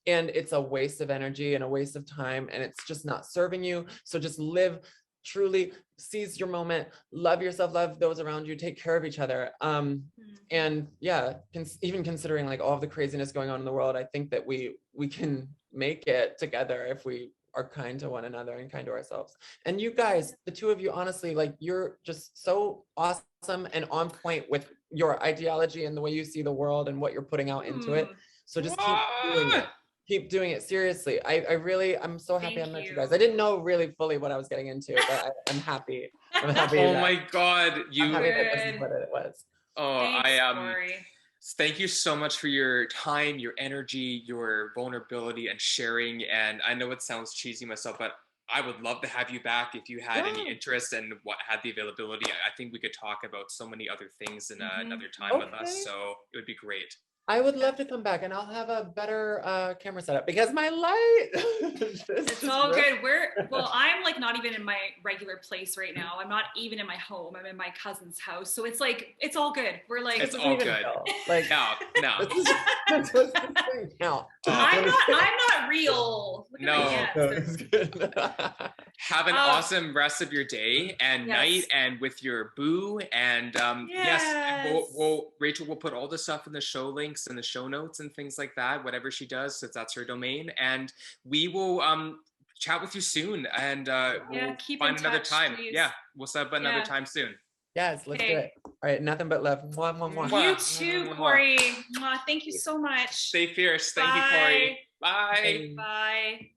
[SPEAKER 3] And it's a waste of energy and a waste of time, and it's just not serving you. So just live truly, seize your moment, love yourself, love those around you, take care of each other. And yeah, even considering like all of the craziness going on in the world, I think that we can make it together if we are kind to one another and kind to ourselves. And you guys, the two of you, honestly, like, you're just so awesome and on point with your ideology and the way you see the world and what you're putting out into it. So just keep doing it. Keep doing it. Seriously. I'm so happy I met you guys. I didn't know really fully what I was getting into, but I'm happy. I'm happy.
[SPEAKER 2] Oh my God.
[SPEAKER 3] I'm happy that this is what it was.
[SPEAKER 2] Oh,
[SPEAKER 1] Thanks, Cory.
[SPEAKER 2] Thank you so much for your time, your energy, your vulnerability and sharing. And I know it sounds cheesy myself, but I would love to have you back if you had any interest and had the availability. I think we could talk about so many other things in another time with us. So it would be great.
[SPEAKER 3] I would love to come back, and I'll have a better camera setup, because my light.
[SPEAKER 1] It's all good. I'm like not even in my regular place right now. I'm not even in my home. I'm in my cousin's house. So it's like, it's all good. We're like,
[SPEAKER 2] it's all good.
[SPEAKER 3] Like,
[SPEAKER 2] no.
[SPEAKER 1] I'm not real.
[SPEAKER 2] No. Have an awesome rest of your day and night, and with your boo. And Rachel will put all the stuff in the show links and the show notes and things like that, whatever she does, since that's her domain. And we will chat with you soon, and we'll find another time. Please. Yeah, we'll set up another time soon.
[SPEAKER 3] Yes, let's do it. All right, nothing but love. Mwah, mwah, mwah.
[SPEAKER 1] You too, Cory. Thank you so much.
[SPEAKER 2] Stay fierce. Thank you, Cory. Bye.
[SPEAKER 1] Bye.